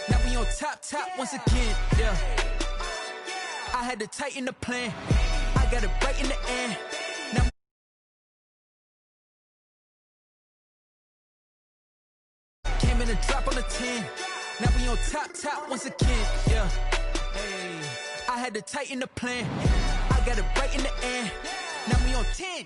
Now we on top once again, yeah. I had to tighten the plan. I got it right in the end. Now came in a drop on the 10. Now we on top once again, yeah. Hey, I had to tighten the plan. I got it right in the end. Now we on 10.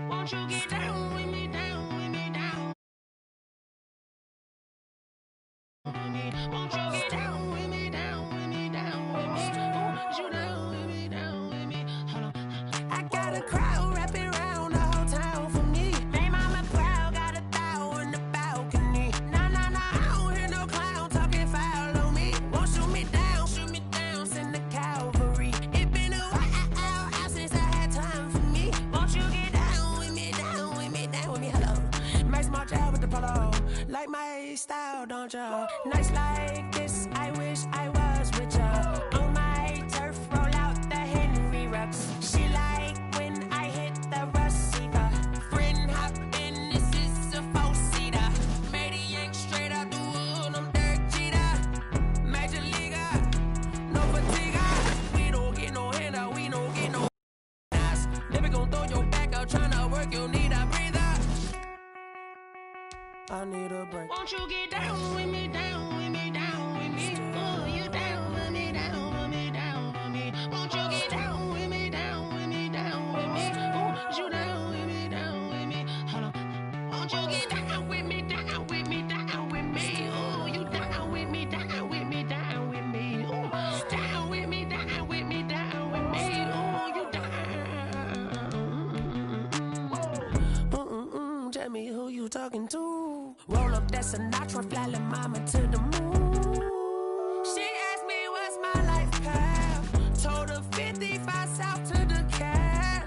Won't you get down with me, down with me, down with me? Won't you get down with me, down with me, down with me? Won't you down with me, down with me? Hold on. I got a crowd wrapping around the whole town for me. They mama proud, got a thou on the balcony. Nah, I don't hear no clown talking foul on me. Won't shoot me down, send the cavalry. It been a while since I had time for me. Won't you get down with me, down with me, down with me? Hello. Max March out with the polo. Like my style, don't ya? Nights like this, I wish I was with ya. On my turf, roll out the Henry Rux. She like when I hit the receiver. Friend hop in, this is a four-seater. Made a yank straight out the wood, I'm Derek Jeter. Major leaguer, no fatigue. We don't get no handout, we don't get no ass. Never gon' throw your back out, tryna work, you need a breather. I need a break. Won't you get down with me, down with me, down with me? Oh, you down with me, down with me, down with me. Won't you get down with me, down with me, down with me? Oh, you down with me, down with me? Hold on. Won't you get down with me, down with me, down with me? Oh, you down with me, down with me, down with me? Oh, down with me, down with me, down with me? Oh, you down. Tell me who you talking to. Roll up that Sinatra, fly la mama to the moon. She asked me what's my life path. Told her 55 south to the cash.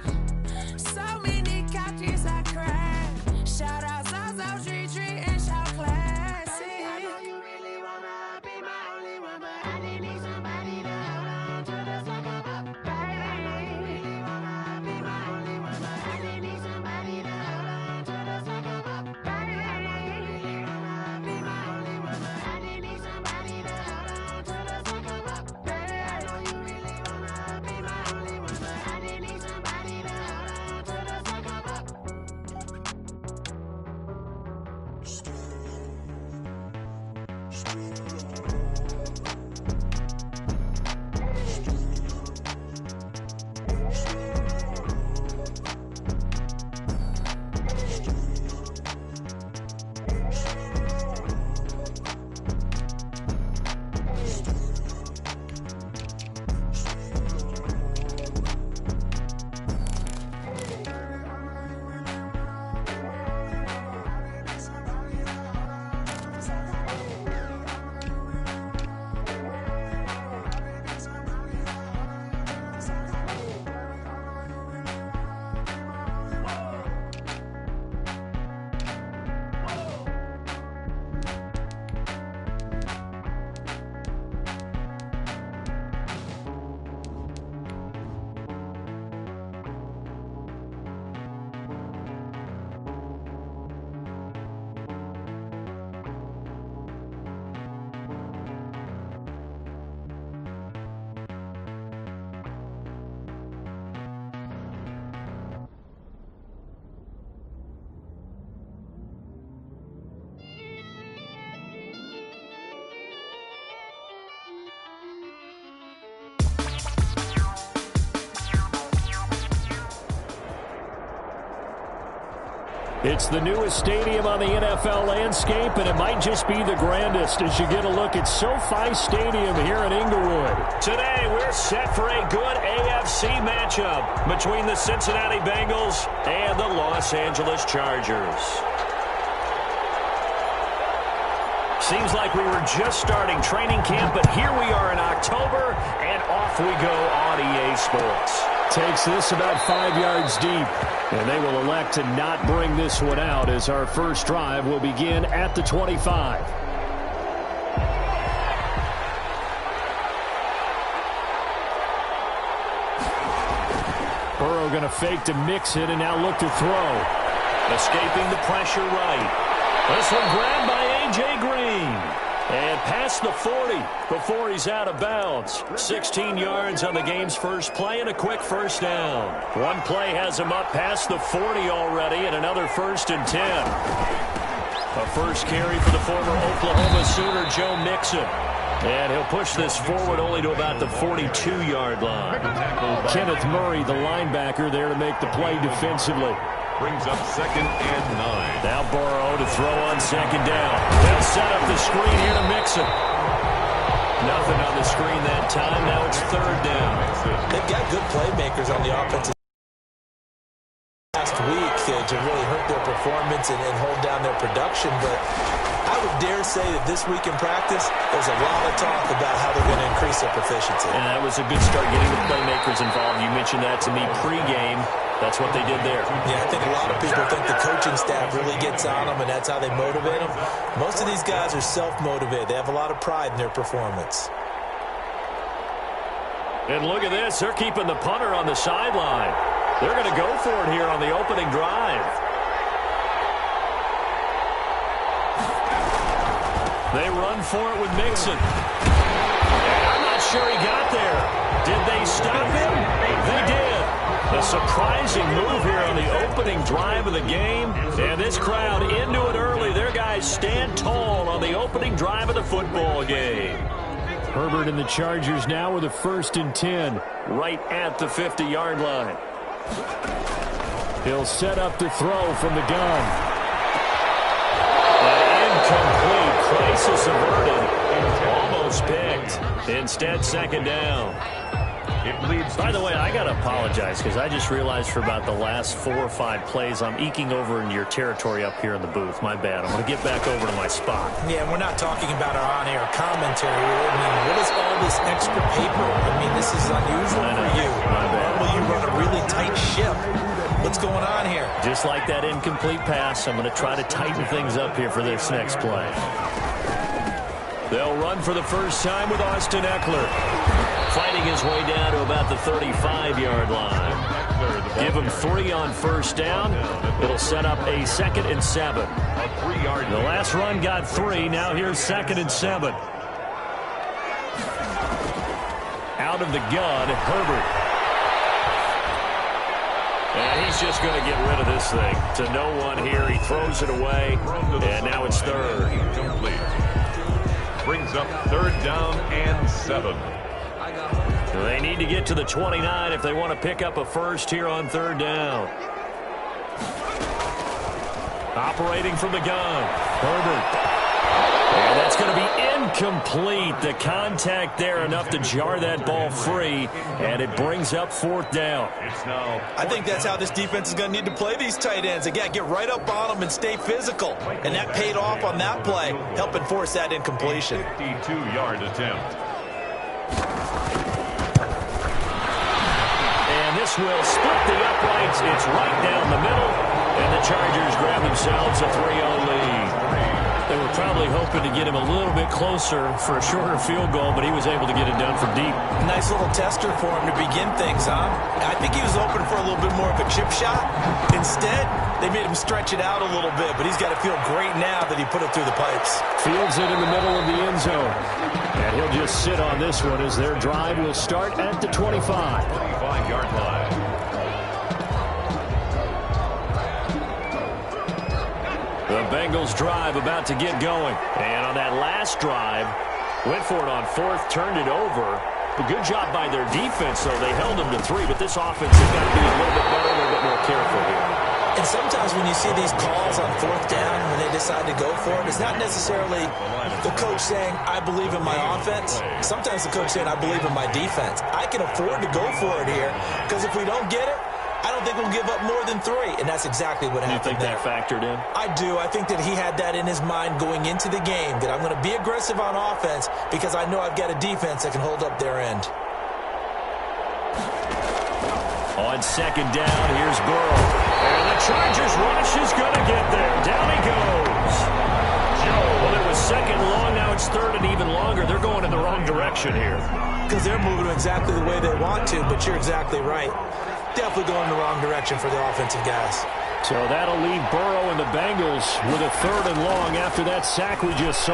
So many couches I crashed. Shout out Zazo, Tree, and shout classy. I know you really wanna be my only one, but I didn't need somebody to hold on to the sucker up. Baby, I know you really wanna be my only one, but I didn't need somebody to hold on to the sucker up. Baby, I know you really wanna be my only one, but I didn't It's the newest stadium on the NFL landscape, and it might just be the grandest as you get a look at SoFi Stadium here in Inglewood. Today, we're set for a good AFC matchup between the Cincinnati Bengals and the Los Angeles Chargers. Seems like we were just starting training camp, but here we are in October, and off we go on EA Sports. Takes this about 5 yards deep, and they will elect to not bring this one out as our first drive will begin at the 25. Burrow going to fake to mix it and now look to throw. Escaping the pressure right. This one grabbed by A.J. Green. And past the 40 before he's out of bounds. 16 yards on the game's first play and a quick first down. One play has him up past the 40 already and another 1st and 10. A first carry for the former Oklahoma Sooner, Joe Mixon. And he'll push this forward only to about the 42-yard line. Kenneth Murray, the linebacker, there to make the play defensively. Brings up 2nd and 9. Now Burrow to throw on 2nd down. They'll set up the screen here to Mixon. Nothing on the screen that time. Now it's 3rd down. They've got good playmakers on the offensive last week to really hurt their performance and hold down their production, but I would dare say that this week in practice, there's a lot of talk about how they're going to increase their proficiency. And that was a good start getting the playmakers involved. You mentioned that to me pregame. That's what they did there. Yeah, I think a lot of people think the coaching staff really gets on them, and that's how they motivate them. Most of these guys are self-motivated. They have a lot of pride in their performance. And look at this. They're keeping the punter on the sideline. They're going to go for it here on the opening drive. They run for it with Mixon. And I'm not sure he got there. Did they stop him? They did. A surprising move here on the opening drive of the game. And this crowd into it early. Their guys stand tall on the opening drive of the football game. Herbert and the Chargers now with a 1st and 10 right at the 50-yard line. He'll set up to throw from the gun. An incomplete. Crisis averted. Almost picked. Instead, 2nd down. By the way, I got to apologize because I just realized for about the last 4 or 5 plays I'm eking over into your territory up here in the booth. My bad. I'm going to get back over to my spot. Yeah, and we're not talking about our on-air commentary. I mean, what is all this extra paper? I mean, this is unusual for you. My bad. Normally you run a really tight ship. What's going on here? Just like that incomplete pass, I'm going to try to tighten things up here for this next play. They'll run for the first time with Austin Eckler. Fighting his way down to about the 35-yard line. Give him 3 on 1st down. It'll set up a 2nd and 7. The last run got 3. Now here's 2nd and 7. Out of the gun, Herbert. And he's just going to get rid of this thing. To no one here. He throws it away. And now it's 3rd. Brings up 3rd down and 7. They need to get to the 29 if they want to pick up a first here on 3rd down. Operating from the gun, Herbert. And that's going to be incomplete. The contact there enough to jar that ball free, and it brings up 4th down. I think that's how this defense is going to need to play these tight ends. Again, get right up on them and stay physical. And that paid off on that play, helping force that incompletion. 52-yard attempt. This will split the uprights. It's right down the middle, and the Chargers grab themselves a 3-0 lead. They were probably hoping to get him a little bit closer for a shorter field goal, but he was able to get it done from deep. Nice little tester for him to begin things, huh? I think he was hoping for a little bit more of a chip shot. Instead, they made him stretch it out a little bit, but he's got to feel great now that he put it through the pipes. Fields it in the middle of the end zone. And he'll just sit on this one as their drive will start at the 25. 25-yard line. The Bengals drive about to get going. And on that last drive, went for it on 4th, turned it over. A good job by their defense, though. They held them to 3, but this offense has got to be a little bit better, a little bit more careful here. And sometimes when you see these calls on fourth down, when they decide to go for it, it's not necessarily the coach saying, I believe in my offense. Sometimes the coach saying, I believe in my defense. I can afford to go for it here because if we don't get it, I don't think we'll give up more than 3, and that's exactly what happened. You think that factored in? I do. I think that he had that in his mind going into the game, that I'm going to be aggressive on offense because I know I've got a defense that can hold up their end. On second down, here's Burrow. And the Chargers rush is going to get there. Down he goes. Well, it was second long. Now it's third and even longer. They're going in the wrong direction here. Because they're moving exactly the way they want to, but you're exactly right. Definitely going in the wrong direction for the offensive guys. So that'll leave Burrow and the Bengals with a third and long after that sack we just saw.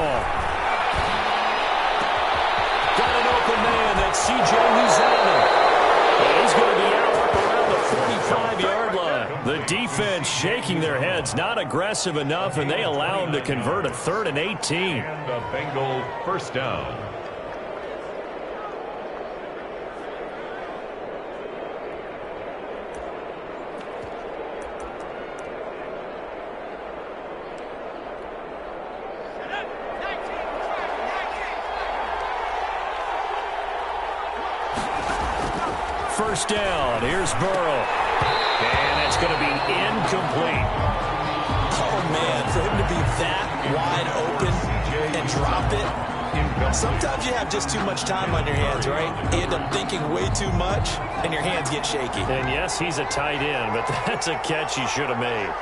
Got an open man. That's C.J. Uzomah. And he's going to be out up around the 45-yard line. The defense shaking their heads, not aggressive enough, and they allow him to convert a 3rd and 18. And the Bengal first down. First down, here's Burrow. And it's going to be incomplete. Oh, man, for him to be that wide open and drop it. Sometimes you have just too much time on your hands, right? You end up thinking way too much, and your hands get shaky. And yes, he's a tight end, but that's a catch he should have made.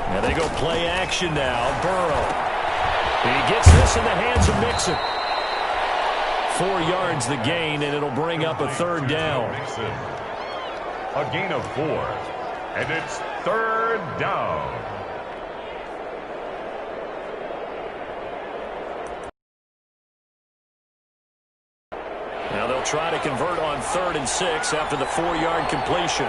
Now they go play action now. Burrow. He gets this in the hands of Mixon. 4 yards the gain, and it'll bring up a third down. A gain of 4. And it's third down. Now they'll try to convert on 3rd and 6 after the 4-yard completion.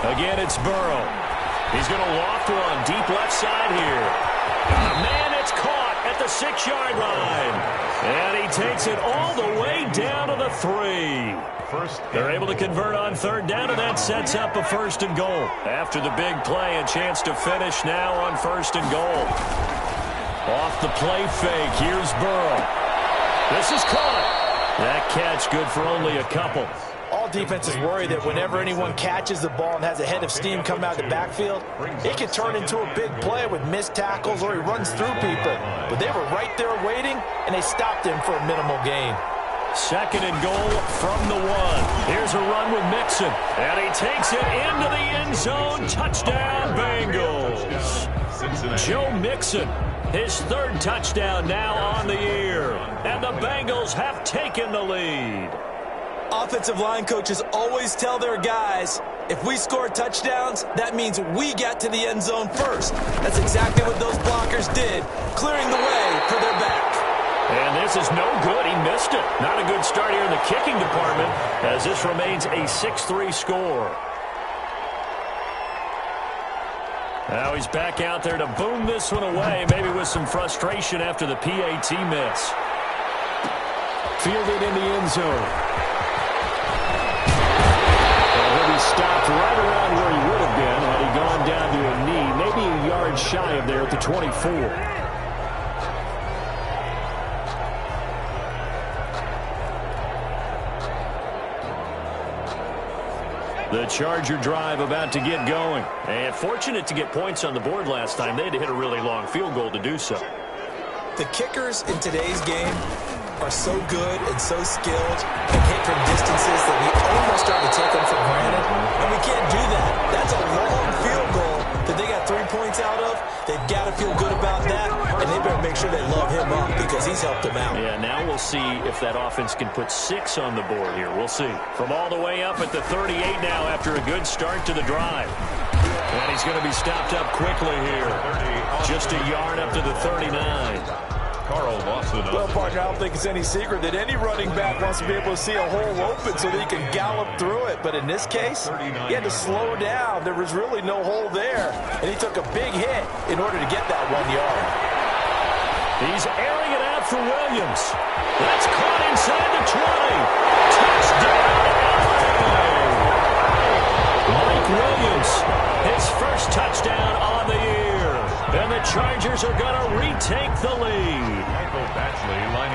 Again, it's Burrow. He's going to loft one deep left side here. Man, it's caught at the 6-yard line. And he takes it all the way down to the 3. They're able to convert on 3rd down, and that sets up a 1st and goal. After the big play, a chance to finish now on 1st and goal. Off the play fake, here's Burrow. This is caught. That catch good for only a couple. All defenses worry that whenever anyone catches the ball and has a head of steam come out of the backfield, it can turn into a big play with missed tackles or he runs through people. But they were right there waiting, and they stopped him for a minimal gain. 2nd and goal from the 1. Here's a run with Mixon. And he takes it into the end zone. Touchdown, Bengals. Joe Mixon, his 3rd touchdown now on the year. And the Bengals have taken the lead. Offensive line coaches always tell their guys, if we score touchdowns, that means we got to the end zone first. That's exactly what those blockers did, clearing the way for their back. And this is no good. He missed it. Not a good start here in the kicking department, as this remains a 6-3 score. Now he's back out there to boom this one away, maybe with some frustration after the PAT miss. Fielded in the end zone. He stopped right around where he would have been had he gone down to a knee, maybe a yard shy of there at the 24. The Charger drive about to get going. And fortunate to get points on the board last time. They had to hit a really long field goal to do so. The kickers in today's game are so good and so skilled and hit from distances that we almost start to take them for granted. And we can't do that. That's a long field goal that they got 3 points out of. They've got to feel good about that, and they better make sure they love him up because he's helped them out. Yeah, now we'll see if that offense can put 6 on the board here. We'll see. From all the way up at the 38 now after a good start to the drive. And he's going to be stopped up quickly here. Just a yard up to the 39. Carl Lawson. Well, partner, I don't think it's any secret that any running back wants to be able to see a hole open so that he can gallop through it. But in this case, he had to slow down. There was really no hole there. And he took a big hit in order to get that 1 yard. He's airing it out for Williams. That's caught inside the 20. Touchdown, LA! Mike Williams, his first touchdown on the year. And the Chargers are going to retake the lead.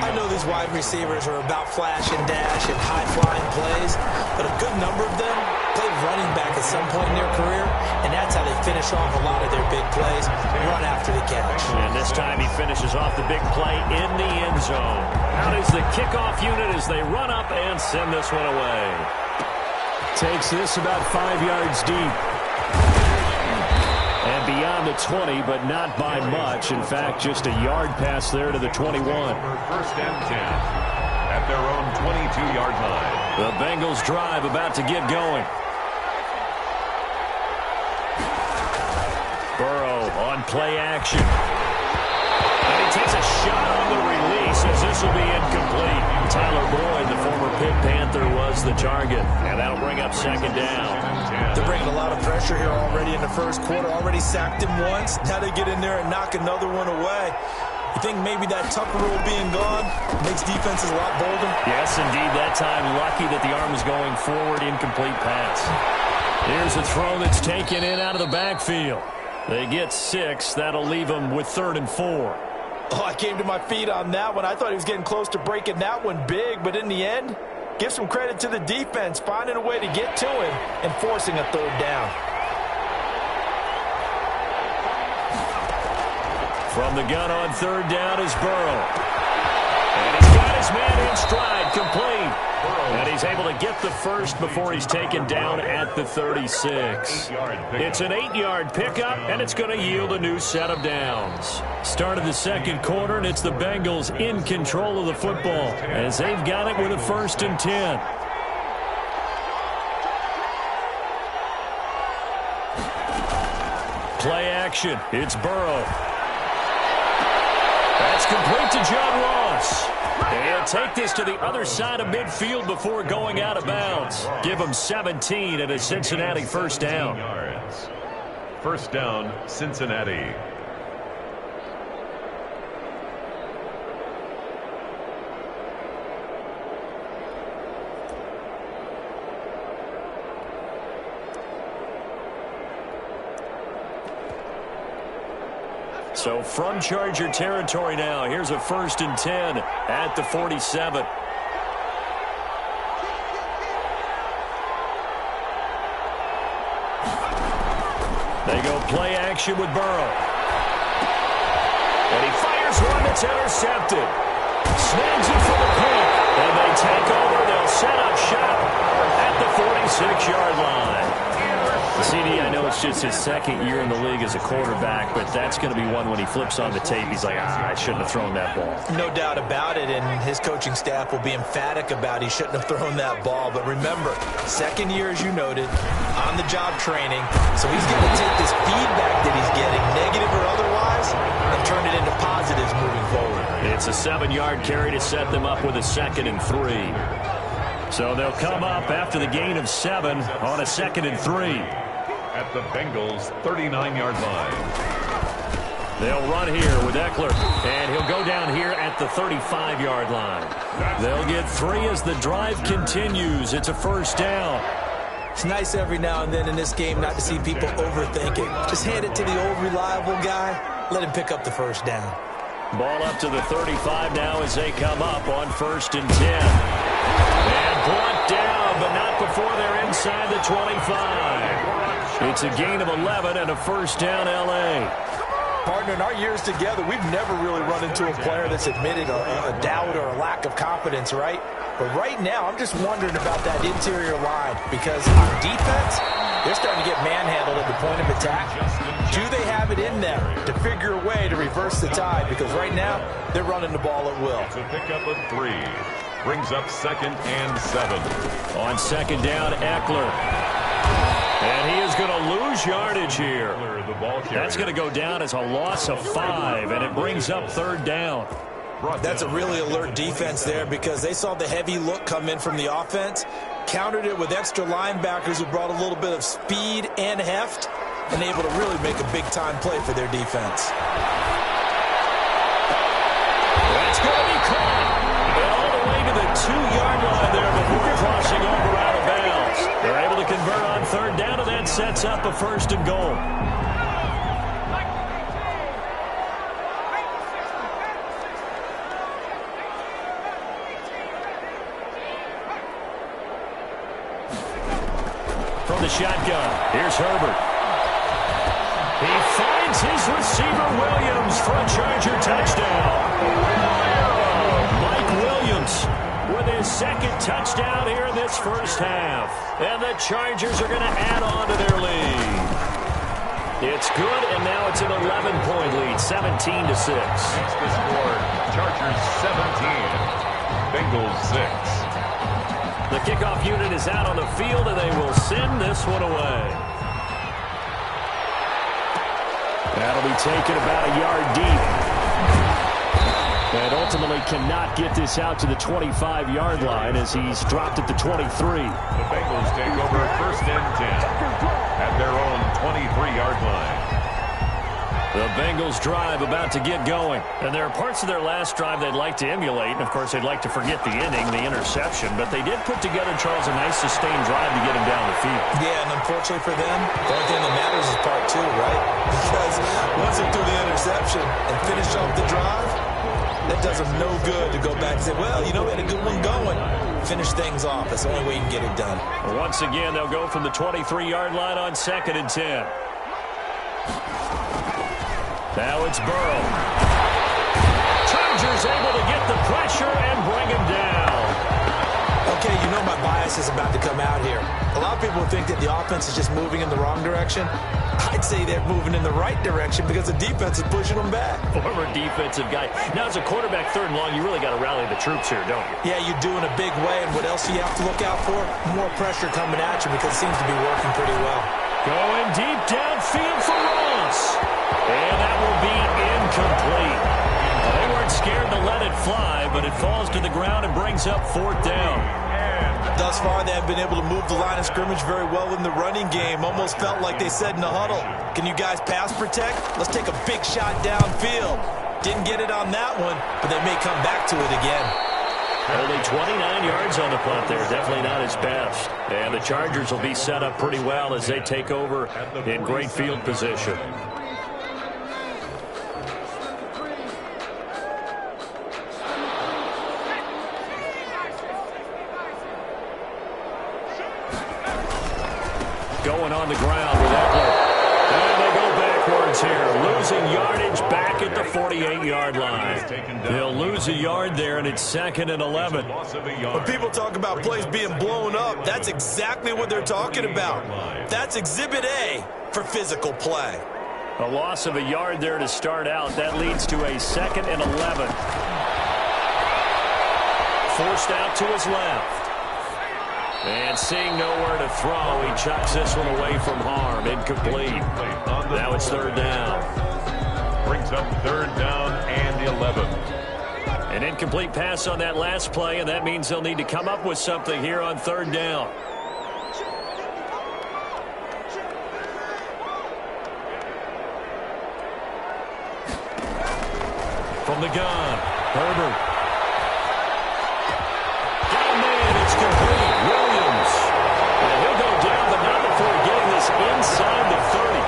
I know these wide receivers are about flash and dash and high-flying plays, but a good number of them played running back at some point in their career, and that's how they finish off a lot of their big plays, run after the catch. And this time he finishes off the big play in the end zone. Out is the kickoff unit as they run up and send this one away. Takes this about 5 yards deep. And beyond the 20, but not by much. In fact, just a yard pass there to the 21. First and 10 at their own 22-yard line. The Bengals drive about to get going. Burrow on play action. And he takes a shot on the release as this will be incomplete. Tyler Boyd, the former Pitt Panther, was the target. And that'll bring up second down. They're bringing a lot of pressure here already in the first quarter. Already sacked him once. Now they get in there and knock another one away. You think maybe that Tucker rule being gone makes defenses a lot bolder? Yes, indeed. That time, lucky that the arm was going forward. Incomplete pass. Here's a throw that's taken in out of the backfield. They get 6. That'll leave them with 3rd and 4. Oh, I came to my feet on that one. I thought he was getting close to breaking that one big, but in the end, give some credit to the defense, finding a way to get to him and forcing a 3rd down. From the gun on 3rd down is Burrow. And he's got his man in stride, complete. And he's able to get the first before he's taken down at the 36. It's an 8-yard pickup, and it's going to yield a new set of downs. Start of the second quarter, and it's the Bengals in control of the football as they've got it with a 1st and 10. Play action. It's Burrow. That's complete to John Ross. He'll take this to the other side of midfield before going out of bounds. Give him 17 and a Cincinnati 1st down. First down, Cincinnati. So from Charger territory now, here's a 1st and 10 at the 47. They go play action with Burrow. And he fires one that's intercepted. Snags it for the pick. And they take over. They'll set up shop at the 46-yard line. CD, I know it's just his 2nd year in the league as a quarterback, but that's going to be one when he flips on the tape, he's like, I shouldn't have thrown that ball. No doubt about it, and his coaching staff will be emphatic about he shouldn't have thrown that ball. But remember, 2nd year, as you noted, on-the-job training, so he's going to take this feedback that he's getting, negative or otherwise, and turn it into positives moving forward. It's a 7-yard carry to set them up with a 2nd and 3. So they'll come up after the gain of 7 on a 2nd and 3. At the Bengals' 39-yard line. They'll run here with Eckler, and he'll go down here at the 35-yard line. They'll get 3 as the drive continues. It's a 1st down. It's nice every now and then in this game not to see people overthink it. Just hand it to the old reliable guy. Let him pick up the 1st down. Ball up to the 35 now as they come up on 1st and 10. And brought down, but not before they're inside the 25. It's a gain of 11 and a 1st down, L.A. Partner, in our years together, we've never really run into a player that's admitted a doubt or a lack of confidence, right? But right now, I'm just wondering about that interior line because on defense, they're starting to get manhandled at the point of attack. Do they have it in them to figure a way to reverse the tide? Because right now, they're running the ball at will. It's a pickup of 3. Brings up 2nd and 7. On 2nd down, Eckler. And he is going to lose yardage here. That's going to go down as a loss of 5, and it brings up 3rd down. That's a really alert defense there because they saw the heavy look come in from the offense, countered it with extra linebackers who brought a little bit of speed and heft, and able to really make a big-time play for their defense. That's going to be caught. All the way to the 2-yard line there before crossing over out of bounds. They're able to convert on third down, and that sets up a 1st and goal. From the shotgun, here's Herbert. He finds his receiver, Williams, for a Charger touchdown. Mike Williams with his 2nd touchdown here in this first half. And the Chargers are going to add on to their lead. It's good, and now it's an 11-point lead, 17-6. That's the score. Chargers 17, Bengals 6. The kickoff unit is out on the field, and they will send this one away. That'll be taken about a yard deep. And ultimately cannot get this out to the 25-yard line as he's dropped at the 23. The Bengals take over 1st and 10 at their own 23-yard line. The Bengals drive about to get going. And there are parts of their last drive they'd like to emulate. And, of course, they'd like to forget the inning, the interception. But they did put together, Charles, a nice sustained drive to get him down the field. Yeah, and unfortunately for them, the only thing that matters is part 2, right? Because once they threw the interception and finished off the drive, that does them no good to go back and say, well, you know, we had a good one going. Finish things off. That's the only way you can get it done. Once again, they'll go from the 23-yard line on 2nd and 10. Now it's Burrow. Chargers able to get the pressure and bring him down. Okay, you know my bias is about to come out here. A lot of people think that the offense is just moving in the wrong direction. I'd say they're moving in the right direction because the defense is pushing them back. Former defensive guy. Now, as a quarterback 3rd and long, you really got to rally the troops here, don't you? Yeah, you do in a big way. And what else do you have to look out for? More pressure coming at you because it seems to be working pretty well. Going deep downfield for Ross. And that will be incomplete. They weren't scared to let it fly, but it falls to the ground and brings up 4th down. Thus far, they have been able to move the line of scrimmage very well in the running game. Almost felt like they said in the huddle, can you guys pass protect? Let's take a big shot downfield. Didn't get it on that one, but they may come back to it again. Only 29 yards on the punt there. Definitely not his best. And the Chargers will be set up pretty well as they take over in great field position. Going on the ground with Eckler. And they go backwards here. Losing yardage back at the 48-yard line. They'll lose a yard there, and it's 2nd and 11. When people talk about plays being blown up, that's exactly what they're talking about. That's Exhibit A for physical play. A loss of a yard there to start out. That leads to a 2nd and 11. Forced out to his left. And seeing nowhere to throw, he chucks this one away from harm. Incomplete. Now it's 3rd down. Brings up 3rd down and 11. An incomplete pass on that last play, and that means they'll need to come up with something here on 3rd down. From the gun, Herbert. Down man, it's complete. Williams. And he'll go down, but not before getting this inside the 30.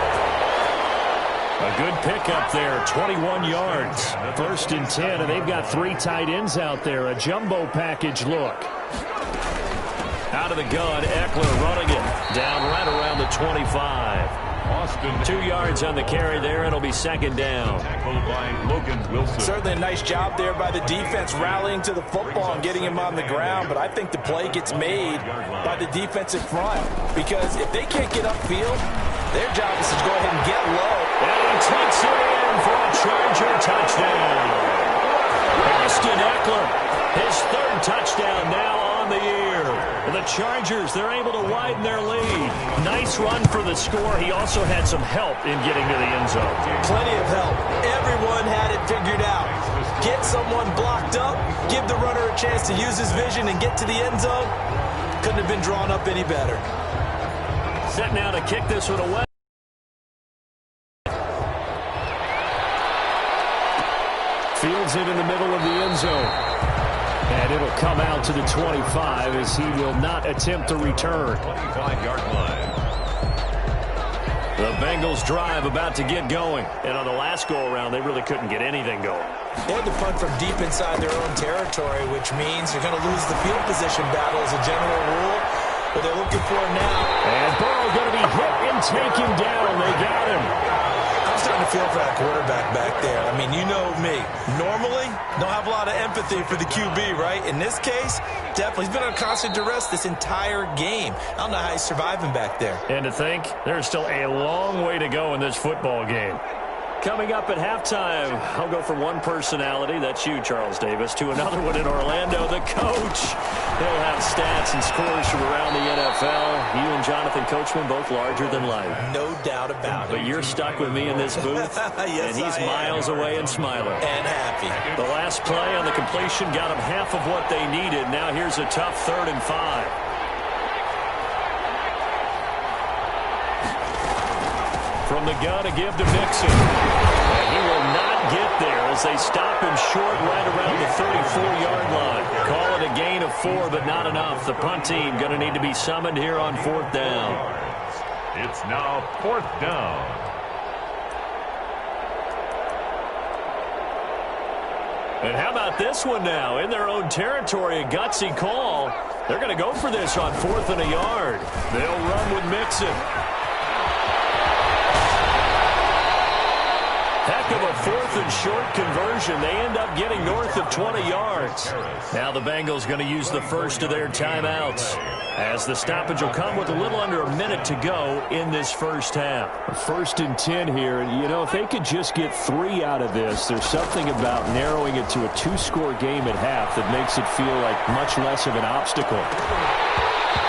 A good pickup there, 21 yards. 1st and 10, and they've got 3 tight ends out there. A jumbo package look. Out of the gun, Eckler running it. Down right around the 25. Austin. 2 yards on the carry there. It'll be 2nd down. Tackled by Logan Wilson. Certainly a nice job there by the defense rallying to the football and getting him on the ground, but I think the play gets made by the defensive front because if they can't get upfield, their job is to go ahead and get low. And he takes it in for a Charger touchdown. Austin Eckler, his 3rd touchdown now on the year. The Chargers, they're able to widen their lead. Nice run for the score. He also had some help in getting to the end zone. Plenty of help. Everyone had it figured out. get someone blocked up, give the runner a chance to use his vision and get to the end zone. Couldn't have been drawn up any better. Set now to kick this one away. Fields it in the middle of the end zone. And it'll come out to the 25 as he will not attempt to return. 25-yard line. The Bengals drive about to get going. And on the last go-around, they really couldn't get anything going. They had to punt from deep inside their own territory, which means you're going to lose the field position battle as a general rule. What they're looking for now. And Burrow going to be hit and taken down. They got him. I'm starting to feel for that quarterback back there. I mean, you know me. Normally, don't have a lot of empathy for the QB, right? In this case, definitely. He's been on constant duress this entire game. I don't know how he's surviving back there. And to think, there's still a long way to go in this football game. Coming up at halftime, I'll go from one personality, that's you, Charles Davis, to another one in Orlando, the coach. He'll have stats and scores from around the NFL. You and Jonathan Coachman, both larger than life. No doubt about it. But you're stuck with me in this booth, yes, and he's miles away and smiling. And happy. The last play on the completion got him half of what they needed. Now here's a tough 3rd and 5. From the gun to give to Mixon. And he will not get there as they stop him short right around the 34-yard line. Call it a gain of 4, but not enough. The punt team going to need to be summoned here on 4th down. It's now 4th down. And how about this one now? In their own territory, a gutsy call. They're going to go for this on 4th and a yard. They'll run with Mixon. Heck of a 4th and short conversion. They end up getting north of 20 yards. Now the Bengals going to use the first of their timeouts, as the stoppage will come with a little under a minute to go in this first half. 1st and 10 here. You know, if they could just get 3 out of this, there's something about narrowing it to a 2-score game at half that makes it feel like much less of an obstacle.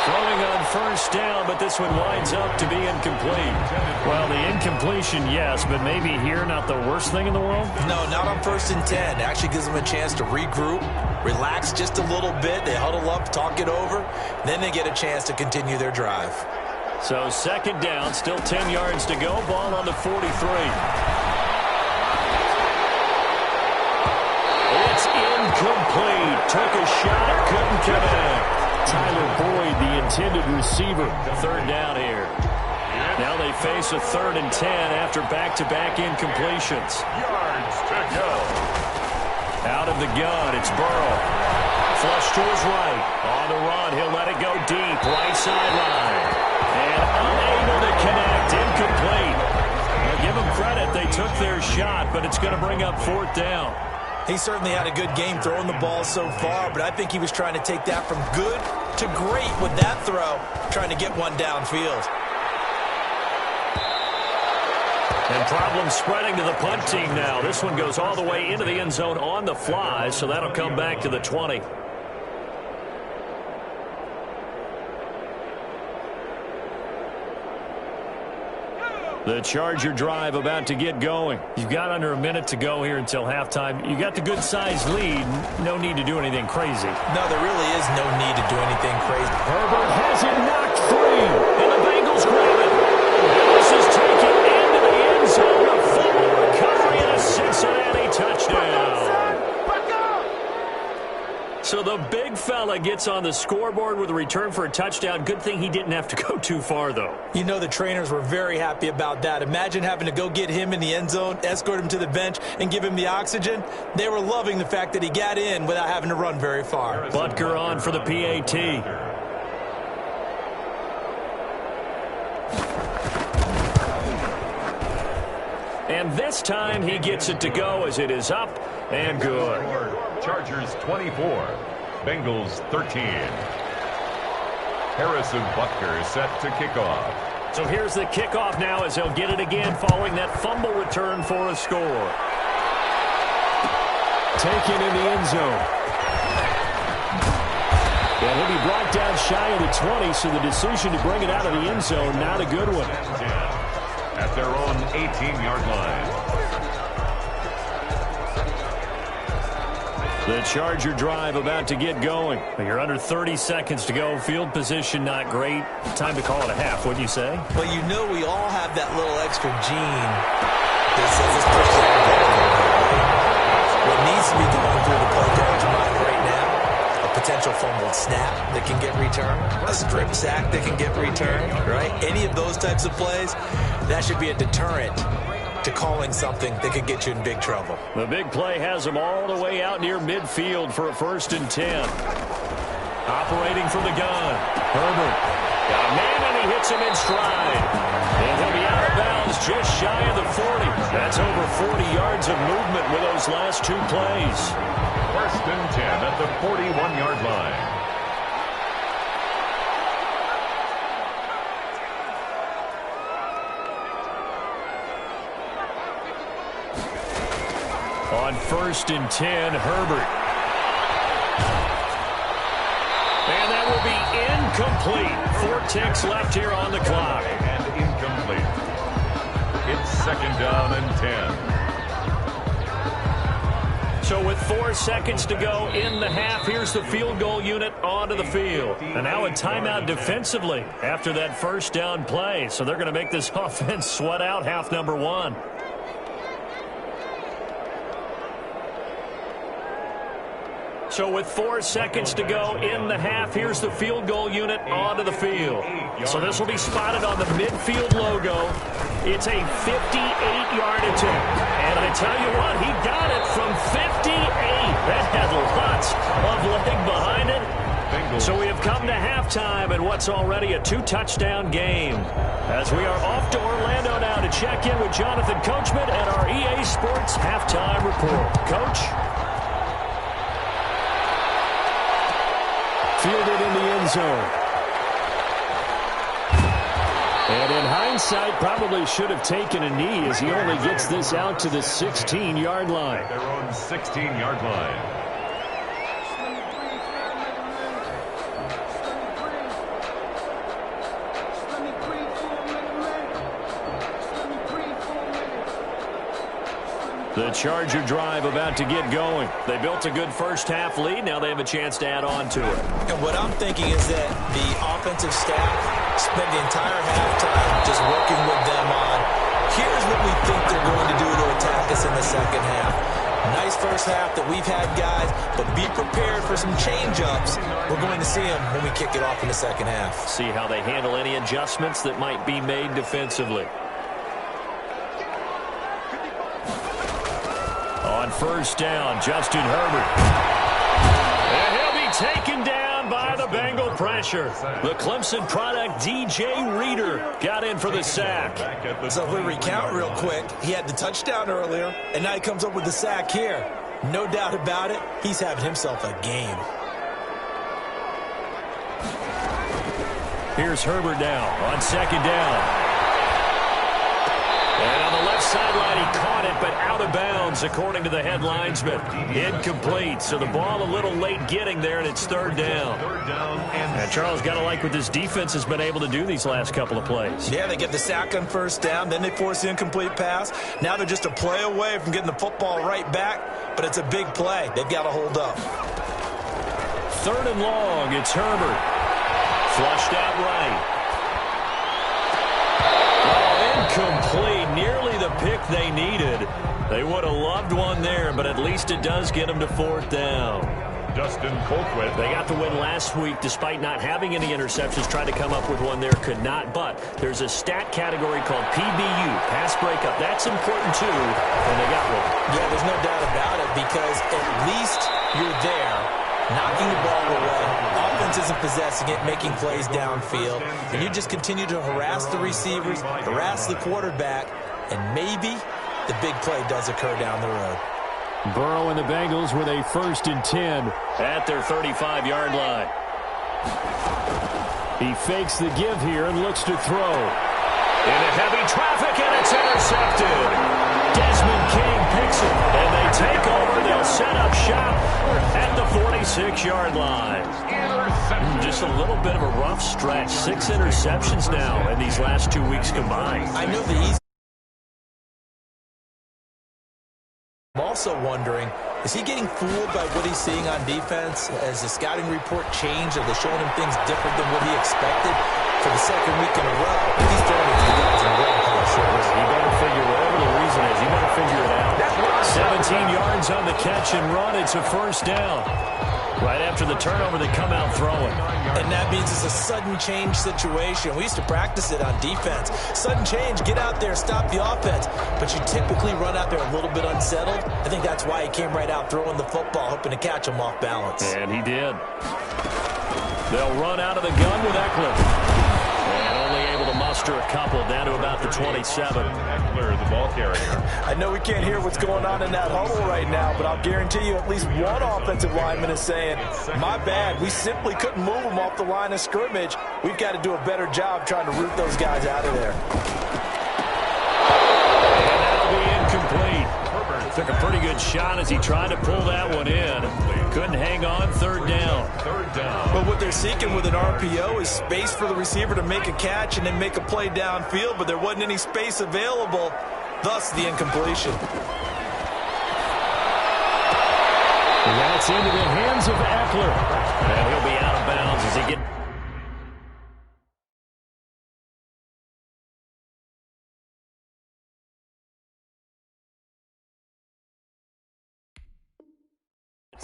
Throwing on 1st down, but this one winds up to be incomplete. Well, the incompletion, yes, but maybe here not the worst thing in the world? No, not on 1st and 10. It actually gives them a chance to regroup, relax just a little bit. They huddle up, talk it over. Then they get a chance to continue their drive. So 2nd down, still 10 yards to go. Ball on the 43. It's incomplete. Took a shot, couldn't connect. Tyler Boyd, the intended receiver. 3rd down here. Now they face a 3rd and 10 after back-to-back incompletions. Yards to go. Out of the gun, it's Burrow. Flush to his right. On the run, he'll let it go deep. Right sideline. And unable to connect. Incomplete. Now give them credit. They took their shot, but it's going to bring up 4th down. He certainly had a good game throwing the ball so far, but I think he was trying to take that from good to great with that throw, trying to get one downfield. And problems spreading to the punt team now. This one goes all the way into the end zone on the fly, so that'll come back to the 20. The Charger drive about to get going. You've got under a minute to go here until halftime. You got the good-sized lead. No need to do anything crazy. No, there really is no need to do anything crazy. Herbert has it knocked free. And the Bengals grab it. This is taken into the end zone. A fumble recovery and a Cincinnati touchdown. So the big fella gets on the scoreboard with a return for a touchdown. Good thing he didn't have to go too far, though. You know the trainers were very happy about that. Imagine having to go get him in the end zone, escort him to the bench, and give him the oxygen. They were loving the fact that he got in without having to run very far. Butker on for the PAT. And this time he gets it to go as it is up and good. Chargers 24, Bengals 13. Harrison Butker set to kick off. So here's the kickoff now as he'll get it again following that fumble return for a score. Taken in the end zone. And he'll be brought down shy of the 20, so the decision to bring it out of the end zone, not a good one. At their own 18-yard line. The Charger drive about to get going. You're under 30 seconds to go. Field position not great. Time to call it a half, wouldn't you say? Well, you know we all have that little extra gene that says let's push that ball. What needs to be going through the play coach's mind right now, a potential fumbled snap that can get returned, a strip sack that can get returned, right? Any of those types of plays, that should be a deterrent to calling something that could get you in big trouble. The big play has him all the way out near midfield for a 1st and 10. Operating from the gun. Herbert. Got a man and he hits him in stride. And he'll be out of bounds just shy of the 40. That's over 40 yards of movement with those last 2 plays. 1st and 10 at the 41-yard line. On 1st and 10, Herbert. And that will be incomplete. 4 ticks left here on the clock. And incomplete. It's 2nd down and 10. So with 4 seconds to go in the half, here's the field goal unit onto the field. And now a timeout defensively after that 1st down play. So they're going to make this offense sweat out half number 1. So with 4 seconds to go in the half, here's the field goal unit onto the field. So this will be spotted on the midfield logo. It's a 58-yard attempt. And I tell you what, he got it from 58. That had lots of leg behind it. So we have come to halftime in what's already a 2-touchdown game. As we are off to Orlando now to check in with Jonathan Coachman and our EA Sports halftime report. Coach? Fielded in the end zone. And in hindsight, probably should have taken a knee as he only gets this out to the 16-yard line. Their own 16-yard line. The Charger drive about to get going. They built a good 1st half lead. Now they have a chance to add on to it. And what I'm thinking is that the offensive staff spent the entire halftime just working with them on, here's what we think they're going to do to attack us in the 2nd half. Nice 1st half that we've had, guys, but be prepared for some change-ups. We're going to see them when we kick it off in the 2nd half. See how they handle any adjustments that might be made defensively. On 1st down, Justin Herbert. And he'll be taken down by the Bengal pressure. The Clemson product, DJ Reader, got in for the sack. So if we recount real quick, he had the touchdown earlier, and now he comes up with the sack here. No doubt about it, he's having himself a game. Here's Herbert now on 2nd down. And on the left sideline, he caught it, but out of bounds, according to the head linesman. Incomplete, so the ball a little late getting there, and it's 3rd down. And Charles, got to like what this defense has been able to do these last couple of plays. Yeah, they get the sack on 1st down, then they force the incomplete pass. Now they're just a play away from getting the football right back, but it's a big play. They've got to hold up. 3rd and long, it's Herbert. Flushed out right. Incomplete, nearly the pick they needed. They would have loved one there, but at least it does get them to 4th down. Dustin Colquitt. They got the win last week despite not having any interceptions. Tried to come up with one there, could not. But there's a stat category called PBU, pass breakup. That's important too, and they got one. Yeah, there's no doubt about it because at least you're there, knocking the ball away. Offense isn't possessing it, making plays downfield. And you just continue to harass the receivers, harass the quarterback, and maybe the big play does occur down the road. Burrow and the Bengals with a 1st and 10 at their 35-yard line. He fakes the give here and looks to throw. Into heavy traffic, and it's intercepted. Desmond King picks it, and they take over. They'll set up shop at the 46-yard line. Just a little bit of a rough stretch. 6 interceptions now in these last 2 weeks combined. I know the easy. I'm also wondering Is he getting fooled by what he's seeing on defense? Has the scouting report changed? Are they showing him things different than what he expected? For the second week in a row, he's throwing it to the guys in the red color shirts. You better figure whatever the reason is, you better figure it out. 17 yards on the catch and run. It's a first down. Right after the turnover, they come out throwing. And that means it's a sudden change situation. We used to practice it on defense. Sudden change, get out there, stop the offense. But you typically run out there a little bit unsettled. I think that's why he came right out throwing the football, hoping to catch him off balance. And he did. They'll run out of the gun with Eckler. And only able to muster a couple down to about the 27. Eckler, the ball carrier. I know we can't hear what's going on in that huddle right now, but I'll guarantee you at least one offensive lineman is saying, my bad, we simply couldn't move them off the line of scrimmage. We've got to do a better job trying to root those guys out of there. And that'll be incomplete. Took a pretty good shot as he tried to pull that one in. Couldn't hang on, third down. But what they're seeking with an RPO is space for the receiver to make a catch and then make a play downfield, but there wasn't any space available, thus the incompletion. And that's into the hands of Eckler. And he'll be out of bounds as he gets...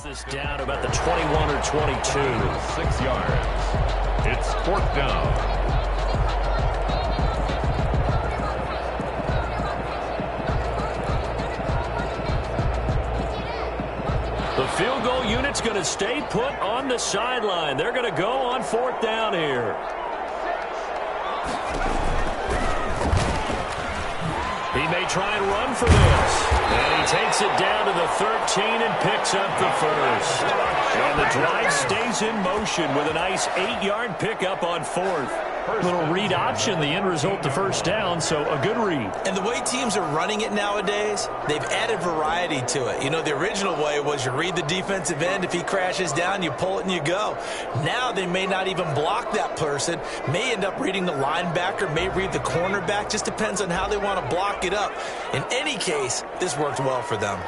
this down to about the 21 or 22. 6 yards. It's fourth down. The field goal unit's going to stay put on the sideline. They're going to go on fourth down here. He may try and run for this. And he takes it down to the 13 and picks up the first. And the drive stays in motion with a nice 8-yard pickup on fourth. Little read option, the end result, the first down, so a good read. And the way teams are running it nowadays, they've added variety to it. You know, the original way was you read the defensive end. If he crashes down, you pull it and you go. Now they may not even block that person, may end up reading the linebacker, may read the cornerback. Just depends on how they want to block it up. In any case, this worked well for them.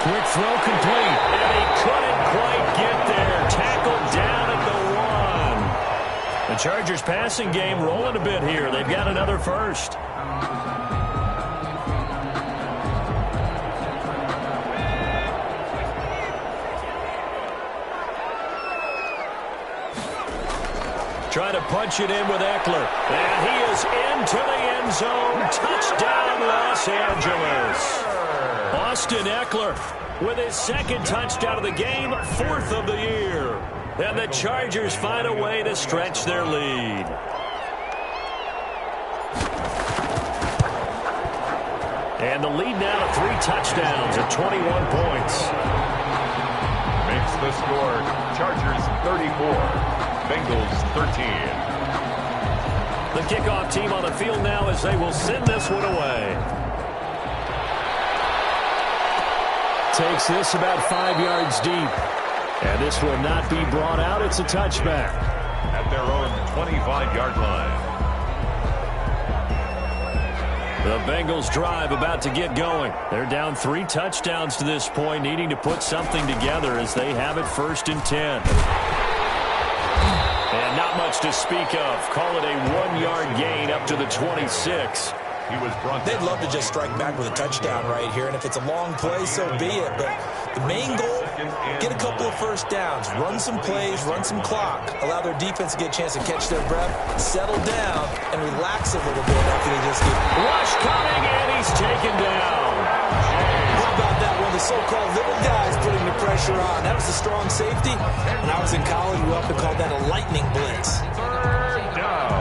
Quick throw complete, and he couldn't quite get there. Tackled down at the 1. The Chargers passing game rolling a bit here. They've got another first. Try to punch it in with Eckler. And he is into the end zone. Touchdown, Los Angeles. Austin Eckler with his second touchdown of the game, 4th of the year. And the Chargers find a way to stretch their lead. And the lead now to 3 touchdowns at 21 points. Makes the score Chargers 34, Bengals 13. The kickoff team on the field now as they will send this one away. Takes this about 5 yards deep. And this will not be brought out. It's a touchback. At their own 25-yard line. The Bengals drive about to get going. They're down 3 touchdowns to this point, needing to put something together as they have it 1st and 10. And not much to speak of. Call it a 1-yard gain up to the 26. They'd love to just strike back with a touchdown right here, and if it's a long play, so be it. But the main goal, get a couple of first downs, run some plays, run some clock, allow their defense to get a chance to catch their breath, settle down, and relax a little bit after they just get... Rush coming, and he's taken down. How about that one? The so-called little guys putting the pressure on. That was a strong safety. When I was in college, we often called that a lightning blitz. Third down.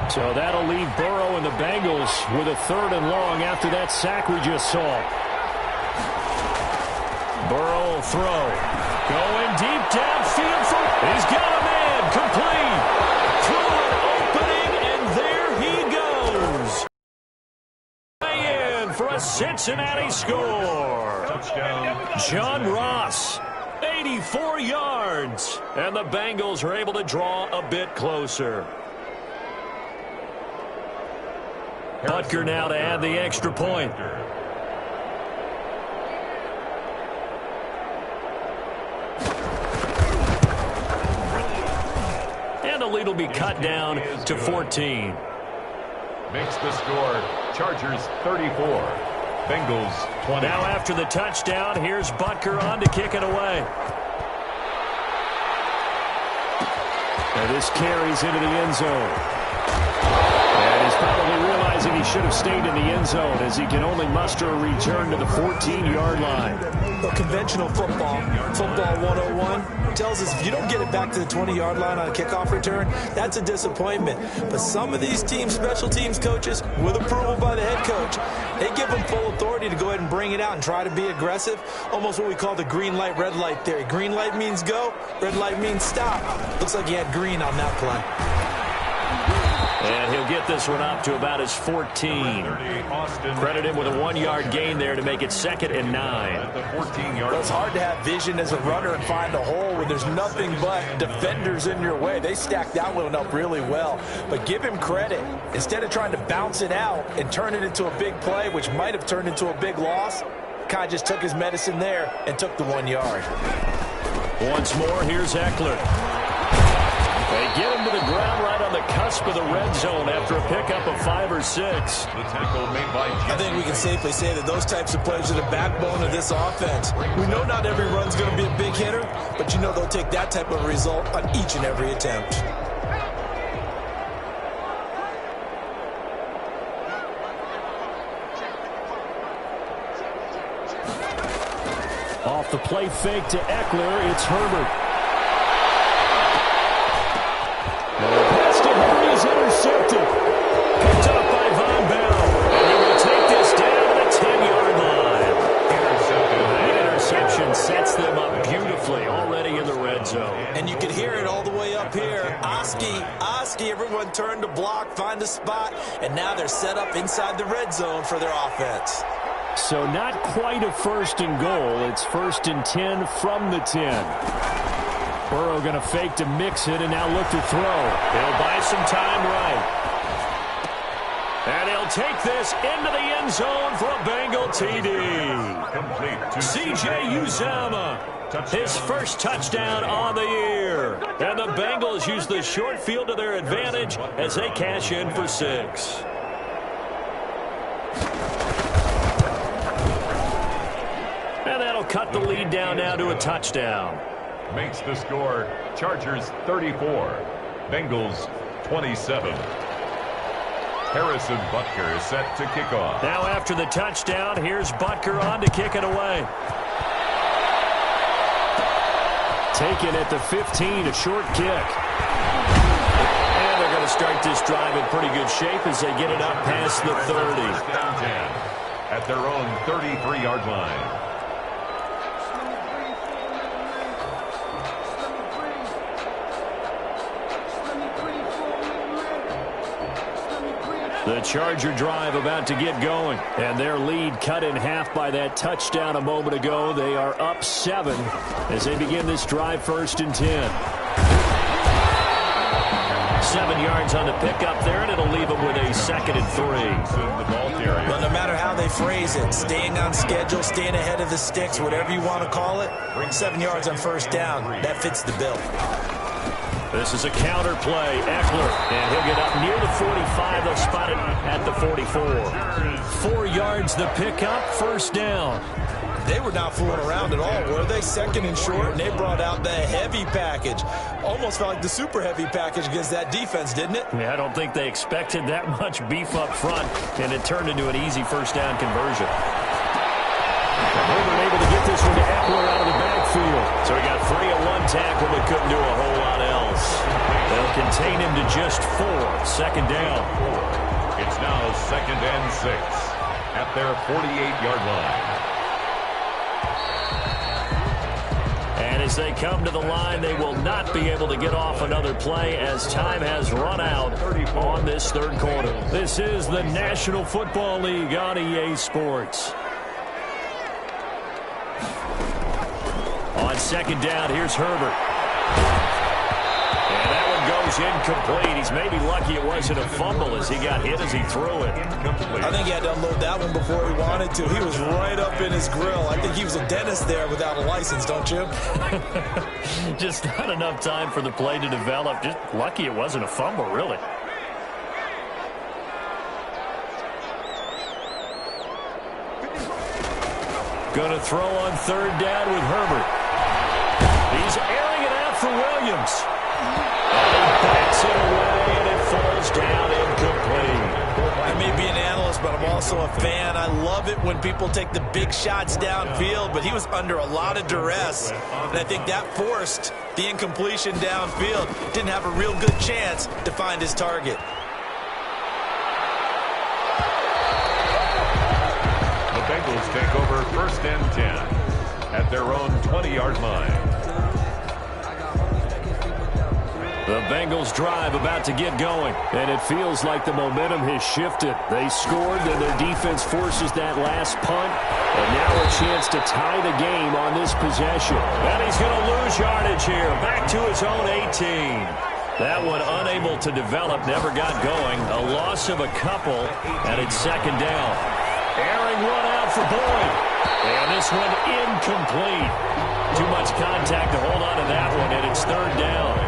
So that'll leave Burrow and the Bengals with a 3rd and long after that sack we just saw. Burrow will throw. Going deep downfield. He's got a man. Complete. Through an opening, and there he goes. In for a Cincinnati score. Touchdown. John Ross, 84 yards. And the Bengals are able to draw a bit closer. Butker now to add the extra point. And the lead will be cut down to 14. Makes the score Chargers 34, Bengals 20. Now after the touchdown, here's Butker on to kick it away. And this carries into the end zone. And he's probably realizing he should have stayed in the end zone as he can only muster a return to the 14-yard line. The conventional football 101, tells us if you don't get it back to the 20-yard line on a kickoff return, that's a disappointment. But some of these teams, special teams coaches, with approval by the head coach, they give them full authority to go ahead and bring it out and try to be aggressive. Almost what we call the green light, red light theory. Green light means go, red light means stop. Looks like he had green on that play. And he'll get this one up to about his 14. Credit him with a 1-yard gain there to make it 2nd and 9. Well, it's hard to have vision as a runner and find a hole when there's nothing but defenders in your way. They stacked that one up really well. But give him credit. Instead of trying to bounce it out and turn it into a big play, which might have turned into a big loss, Kai just took his medicine there and took the 1 yard. Once more, here's Eckler. They get him to the ground right on the cusp of the red zone after a pickup of 5 or 6. The tackle made by I think we can safely say that those types of players are the backbone of this offense. We know not every run's going to be a big hitter, but you know they'll take that type of result on each and every attempt. Off the play fake to Eckler, it's Herbert. Pass to Henry is intercepted. Picked up by Von Bell. And he will take this down to the 10-yard line. The interception sets them up beautifully already in the red zone. And you can hear it all the way up here. Oski, everyone turned to block, find a spot, and now they're set up inside the red zone for their offense. So not quite a 1st and goal. It's 1st and 10 from the 10. Burrow going to fake to mix it and now look to throw. He'll buy some time right. And he'll take this into the end zone for a Bengal TD. C.J. Uzomah, his first touchdown on the year. And the Bengals use the short field to their advantage as they cash in for 6. And that'll cut the lead down now to a touchdown. Makes the score Chargers 34, Bengals 27. Harrison Butker is set to kick off. Now after the touchdown, here's Butker on to kick it away. Taken at the 15, a short kick. And they're going to start this drive in pretty good shape as they get it up past the 30. Down 10 at their own 33-yard line. The Charger drive about to get going, and their lead cut in half by that touchdown a moment ago. They are up 7 as they begin this drive 1st and 10. 7 yards on the pickup there, and it'll leave them with a 2nd and 3. Well, no matter how they phrase it, staying on schedule, staying ahead of the sticks, whatever you want to call it, 7 yards on 1st down, that fits the bill. This is a counter play. Eckler, and he'll get up near the 45. They'll spot it at the 44. 4 yards the pickup, 1st down. They were not fooling around at all, were they? 2nd and short, and they brought out the heavy package. Almost felt like the super heavy package against that defense, didn't it? Yeah, I don't think they expected that much beef up front, and it turned into an easy 1st down conversion. Herbert able to get this one to Eckler out of the backfield. So he got 3 on 1 tackle, but couldn't do a whole lot else. They'll contain him to just 4. 2nd down. It's now 2nd and 6 at their 48-yard line. And as they come to the line, they will not be able to get off another play as time has run out on this 3rd quarter. This is the National Football League on EA Sports. On 2nd down, here's Herbert. And that one goes throws incomplete. He's maybe lucky it wasn't a fumble as he got hit as he threw it. I think he had to unload that one before he wanted to. He was right up in his grill. I think he was a dentist there without a license, don't you? Just not enough time for the play to develop. Just lucky it wasn't a fumble, really. Going to throw on third down with Herbert. He's airing it out for Williams. And he backs it away, and it falls down incomplete. I may be an analyst, but I'm also a fan. I love it when people take the big shots downfield, but he was under a lot of duress, and I think that forced the incompletion downfield. Didn't have a real good chance to find his target. The Bengals take over 1st and 10 at their own 20-yard line. The Bengals drive about to get going, and it feels like the momentum has shifted. They scored, then their defense forces that last punt, and now a chance to tie the game on this possession. And he's going to lose yardage here, back to his own 18. That one unable to develop, never got going. A loss of a couple, and it's second down. Airing one out for Boyd, and this one incomplete. Too much contact to hold on to that one, and it's third down.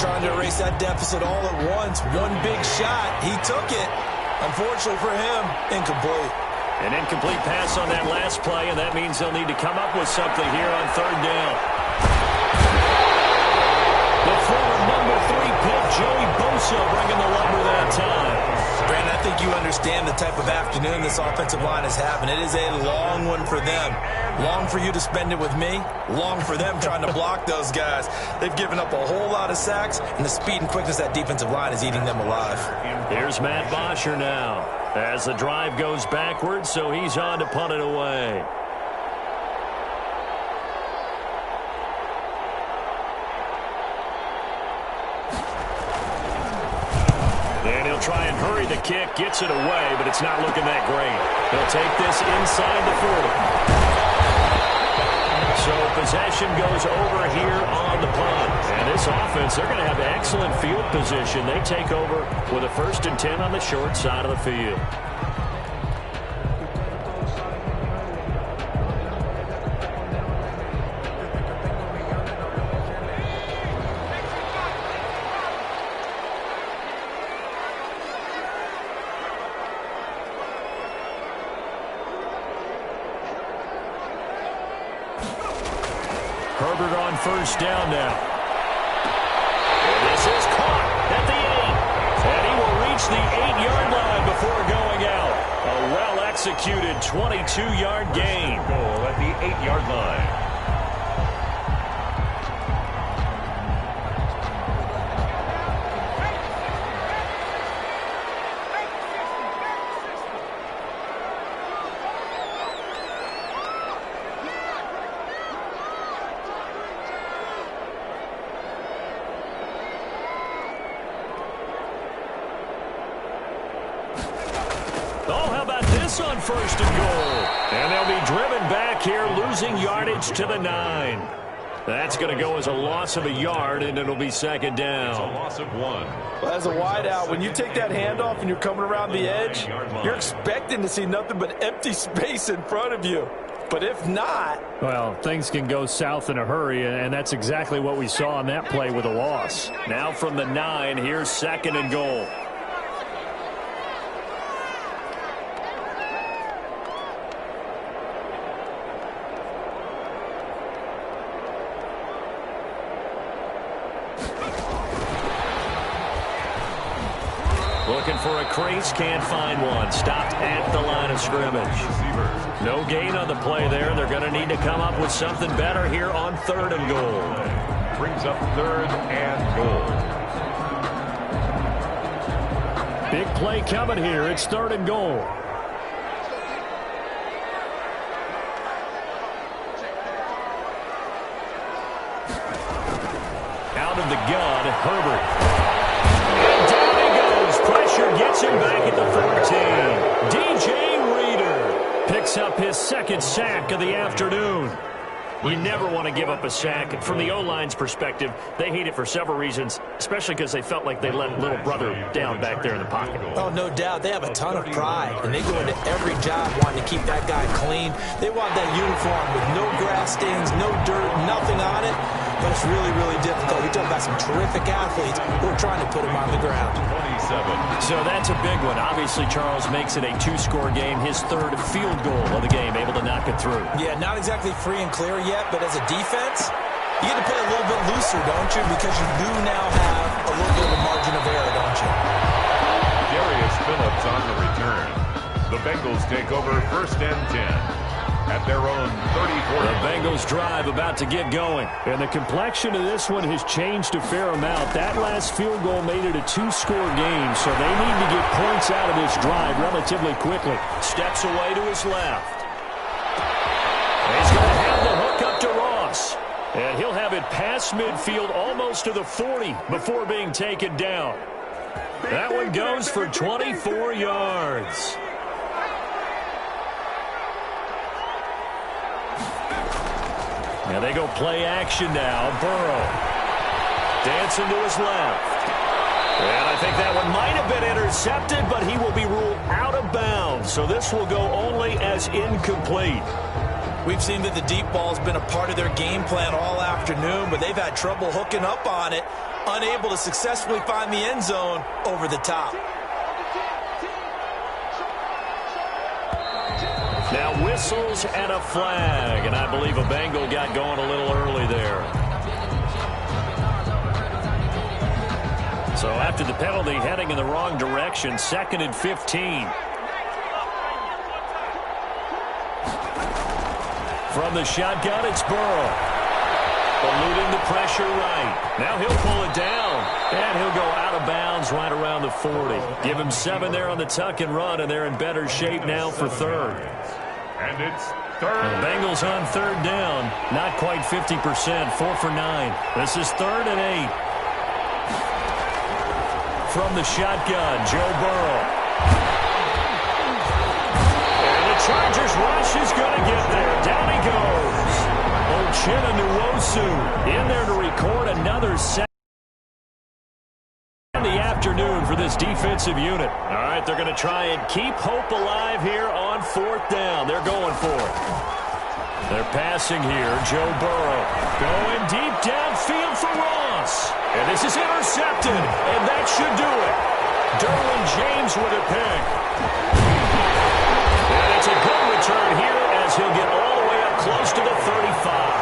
Trying to erase that deficit all at once. One big shot. He took it. Unfortunately for him, incomplete. An incomplete pass on that last play, and that means they'll need to come up with something here on third down. The former number 3 pick, Joey Bosa, bringing the lumber that time. Brandon, I think you understand the type of afternoon this offensive line is having. It is a long one for them. Long for you to spend it with me. Long for them trying to block those guys. They've given up a whole lot of sacks, and the speed and quickness of that defensive line is eating them alive. Here's Matt Bosher now as the drive goes backwards, so he's on to punt it away. And he'll try and hurry the kick, gets it away, but it's not looking that great. He'll take this inside the 40. So possession goes over here on the punt. And this offense, they're going to have excellent field position. They take over with a 1st and 10 on the short side of the field. Herbert on 1st down now. And this is caught at the 8. And he will reach the 8-yard line before going out. A well-executed 22-yard gain. Goal at the 8-yard line. On 1st and goal. And they'll be driven back here, losing yardage to the 9. That's going to go as a loss of a yard, and it'll be second down. It's a loss of 1. Well, as a wideout, when you take that handoff and you're coming around the edge, you're expecting to see nothing but empty space in front of you. But if not... Well, things can go south in a hurry, and that's exactly what we saw on that play with a loss. Now from the 9, here's 2nd and goal. Looking for a crease, can't find one. Stopped at the line of scrimmage. No gain on the play there. They're going to need to come up with something better here on 3rd and goal. Brings up 3rd and goal. Big play coming here. It's 3rd and goal. Out of the gun, Herbert. Pressure gets him back at the 14. DJ Reader picks up his 2nd sack of the afternoon. You never want to give up a sack. From the O-line's perspective, they hate it for several reasons, especially because they felt like they let little brother down back there in the pocket. Oh, no doubt. They have a ton of pride, and they go into every job wanting to keep that guy clean. They want that uniform with no grass stains, no dirt, nothing on it. But it's really, really difficult. We talk about some terrific athletes who are trying to put him on the ground. 27. So that's a big one. Obviously, Charles makes it a 2-score game, his third field goal of the game, able to knock it through. Yeah, not exactly free and clear yet, but as a defense, you get to play a little bit looser, don't you? Because you do now have a little bit of a margin of error, don't you? Darius Phillips on the return. The Bengals take over 1st and 10. At their own 34. The Bengals drive about to get going. And the complexion of this one has changed a fair amount. That last field goal made it a 2-score game, so they need to get points out of this drive relatively quickly. Steps away to his left. He's going to have the hook up to Ross. And he'll have it past midfield almost to the 40 before being taken down. That one goes for 24 yards. And they go play action now. Burrow dancing to his left. And I think that one might have been intercepted, but he will be ruled out of bounds. So this will go only as incomplete. We've seen that the deep ball has been a part of their game plan all afternoon, but they've had trouble hooking up on it, unable to successfully find the end zone over the top. Now whistles and a flag, and I believe a Bengal got going a little early there. So after the penalty, heading in the wrong direction, 2nd and 15. From the shotgun, it's Burrow. Eluding the pressure right. Now he'll pull it down, and he'll go out of bounds right around the 40. Give him 7 there on the tuck and run, and they're in better shape now for 3rd. And it's 3rd. The Bengals on 3rd down. Not quite 50%. 4 for 9. This is 3rd and 8. From the shotgun, Joe Burrow. And the Chargers rush is going to get there. Down he goes. Uchenna Nwosu in there to record another sack in the afternoon for this defensive unit. All right, they're going to try and keep hope alive here on 4th down. They're going for it. They're passing here. Joe Burrow going deep downfield for Ross. And this is intercepted, and that should do it. Derwin James with a pick. And it's a good return here as he'll get all the way up close to the 35.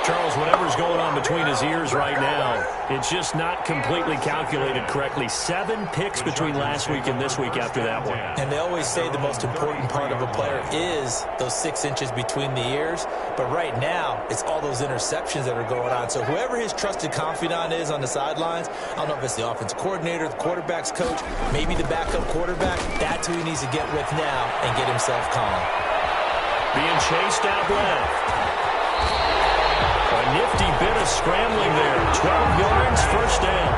Charles, whatever's going on between his ears right now, it's just not completely calculated correctly. 7 picks between last week and this week after that one. And they always say the most important part of a player is those 6 inches between the ears. But right now, it's all those interceptions that are going on. So whoever his trusted confidant is on the sidelines, I don't know if it's the offensive coordinator, the quarterback's coach, maybe the backup quarterback, that's who he needs to get with now and get himself calm. Being chased out left. A nifty bit of scrambling there. 12 yards, 1st down.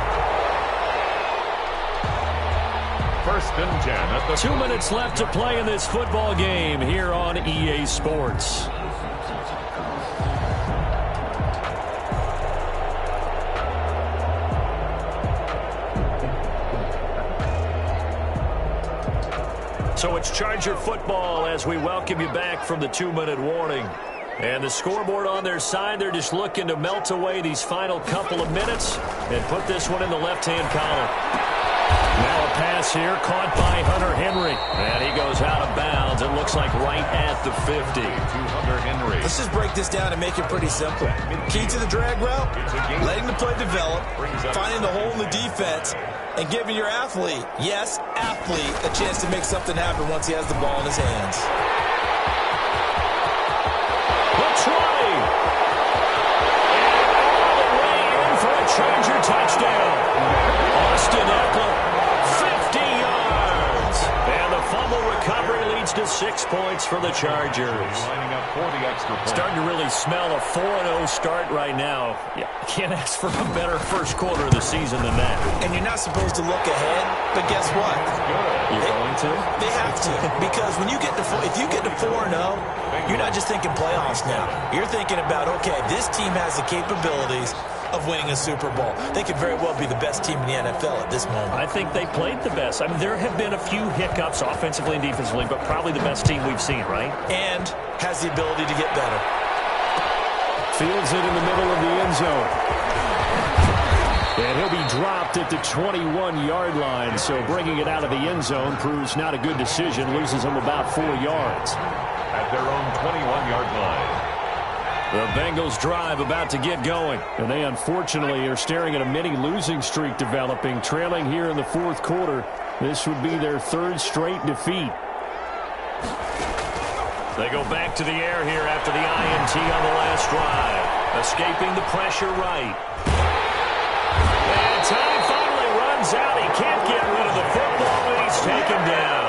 1st and 10 at the 2 minutes left to play in this football game here on EA Sports. So it's Charger football as we welcome you back from the 2-minute warning. And the scoreboard on their side, they're just looking to melt away these final couple of minutes and put this one in the left-hand column. Now a pass here, caught by Hunter Henry. And he goes out of bounds. It looks like right at the 50. to Hunter Henry. Let's just break this down and make it pretty simple. Key to the drag route, letting the play develop, finding the hole in the defense, and giving your athlete, yes, athlete, a chance to make something happen once he has the ball in his hands. Charger touchdown. Austin Eckler, 50 yards. And the fumble recovery leads to 6 6 points for the Chargers. Lining up for the extra point. Starting to really smell a 4-0 start right now. Yeah, can't ask for a better first quarter of the season than that. And you're not supposed to look ahead, but guess what? You're going to? They have to, because when you get to if you get to 4-0, you're not just thinking playoffs now. You're thinking about, okay, this team has the capabilities of winning a Super Bowl. They could very well be the best team in the NFL at this moment. I think they played the best. I mean, there have been a few hiccups offensively and defensively, but probably the best team we've seen, right? And has the ability to get better. Fields it in the middle of the end zone. And he'll be dropped at the 21-yard line, so bringing it out of the end zone proves not a good decision, loses him about 4 yards. At their own 21-yard line. The Bengals drive about to get going. And they unfortunately are staring at a mini losing streak developing, trailing here in the fourth quarter. This would be their third straight defeat. They go back to the air here after the INT on the last drive. Escaping the pressure right. And time finally runs out. He can't get rid of the football, and he's taken down.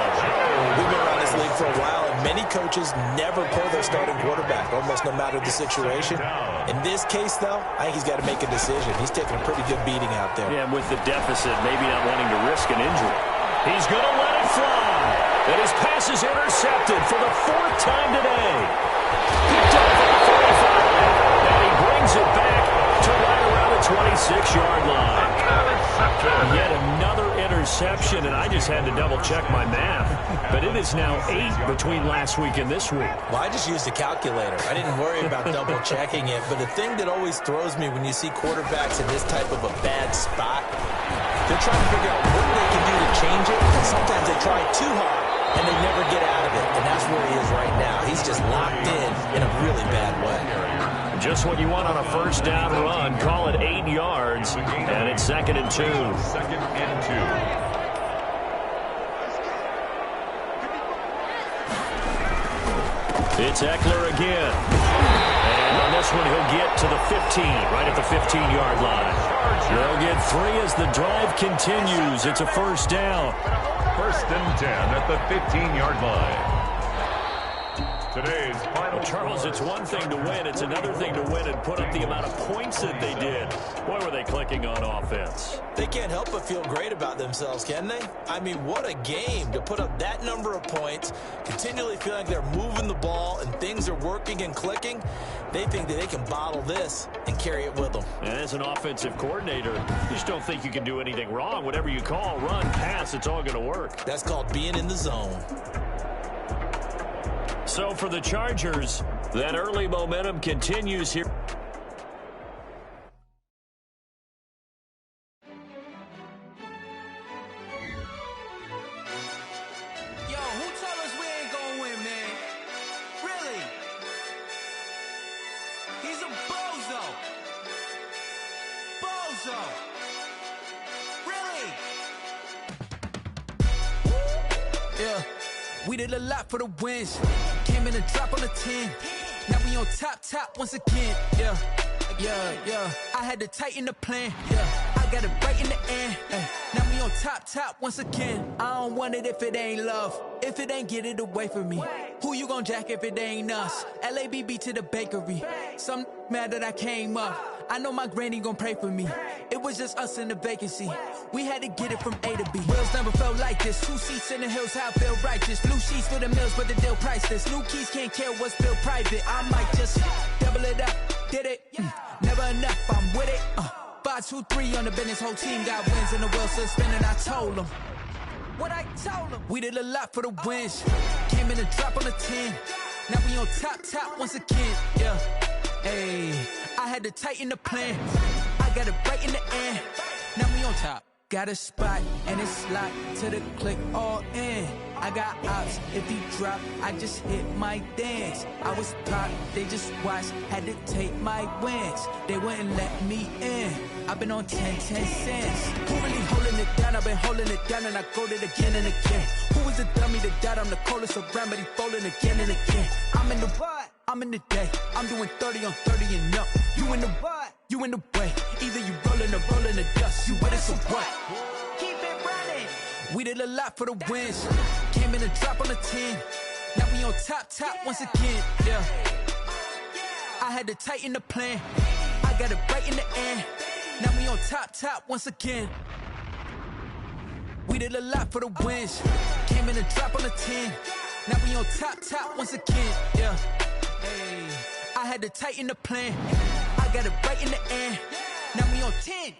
We've been around this league for a while, and many coaches never pull their starting quarterback, almost no matter the situation. In this case, though, I think he's got to make a decision. He's taking a pretty good beating out there. Yeah, and with the deficit, maybe not wanting to risk an injury. He's going to let it fly. And his pass is intercepted for the 4th time today. Picked up for the 45. And he brings it back to right around the 26-yard line. Yet another interception, and I just had to double-check my math. But it is now 8 between last week and this week. Well, I just used a calculator. I didn't worry about double-checking it. But the thing that always throws me when you see quarterbacks in this type of a bad spot, they're trying to figure out what they can do to change it. And sometimes they try too hard, and they never get out of it. And that's where he is right now. He's just locked in a really bad way. Just what you want on a first down run. Call it 8 yards, and it's 2nd and 2. 2nd and 2. It's Eckler again. And on this one, he'll get to the 15, right at the 15-yard line. They'll get 3 as the drive continues. It's a first down. 1st and 10 at the 15-yard line. Today's final. Charles, it's one thing to win. It's another thing to win and put up the amount of points that they did. Boy, were they clicking on offense. They can't help but feel great about themselves, can they? I mean, what a game to put up that number of points, continually feel like they're moving the ball and things are working and clicking. They think that they can bottle this and carry it with them. And as an offensive coordinator, you just don't think you can do anything wrong. Whatever you call, run, pass, it's all going to work. That's called being in the zone. So for the Chargers, that early momentum continues here. Yo, who told us we ain't gonna win, man? Really? He's a bozo. Bozo. Really? Yeah. We did a lot for the wins. Came in and drop on the 10. Now we on top once again. Yeah. I had to tighten the plan. Yeah. I got it right in the end. Now we on top once again. I don't want it if it ain't love. If it ain't, get it away from me. Who you gon' jack if it ain't us? LABB to the bakery. Some mad that I came up. I know my granny gon' pray for me. It was just us in the vacancy. We had to get it from A to B. Wheels never felt like this. 2 seats in the hills, how I feel righteous. Blue sheets for the mills, but the deal priceless. New keys can't care what's still private. I might just double it up. Did it? Never enough, I'm with it. 5, 2, 3 on the business. Whole team got wins and the wheels still spinning. I told them what I told them. We did a lot for the wins. Came in and drop on the 10. Now we on top once again. Yeah. Hey, I had to tighten the plan. I got it right in the end. Now we on top. Got a spot and it's locked to the click all in. I got ops, if he drop, I just hit my dance. I was top, they just watched, had to take my wins. They wouldn't let me in. I've been on 10 cents. Who really holding it down? I've been holding it down and I go it again and again. Who was the dummy that died? I'm the coldest around, but he falling again and again. I'm in the what? I'm in the day. I'm doing 30 on 30 and up. You in the what? You in the way. Either you rolling or rolling the dust. You with us or what? Keep it running. We did a lot for the wins. Came in and drop on the 10. Now we on top once again, yeah. I had to tighten the plan. I got it right in the end. Now we on top once again. We did a lot for the wins. Came in a drop on the 10. Now we on top once again, yeah. Hey, I had to tighten the plan. I got it right in the end. Now we on 10.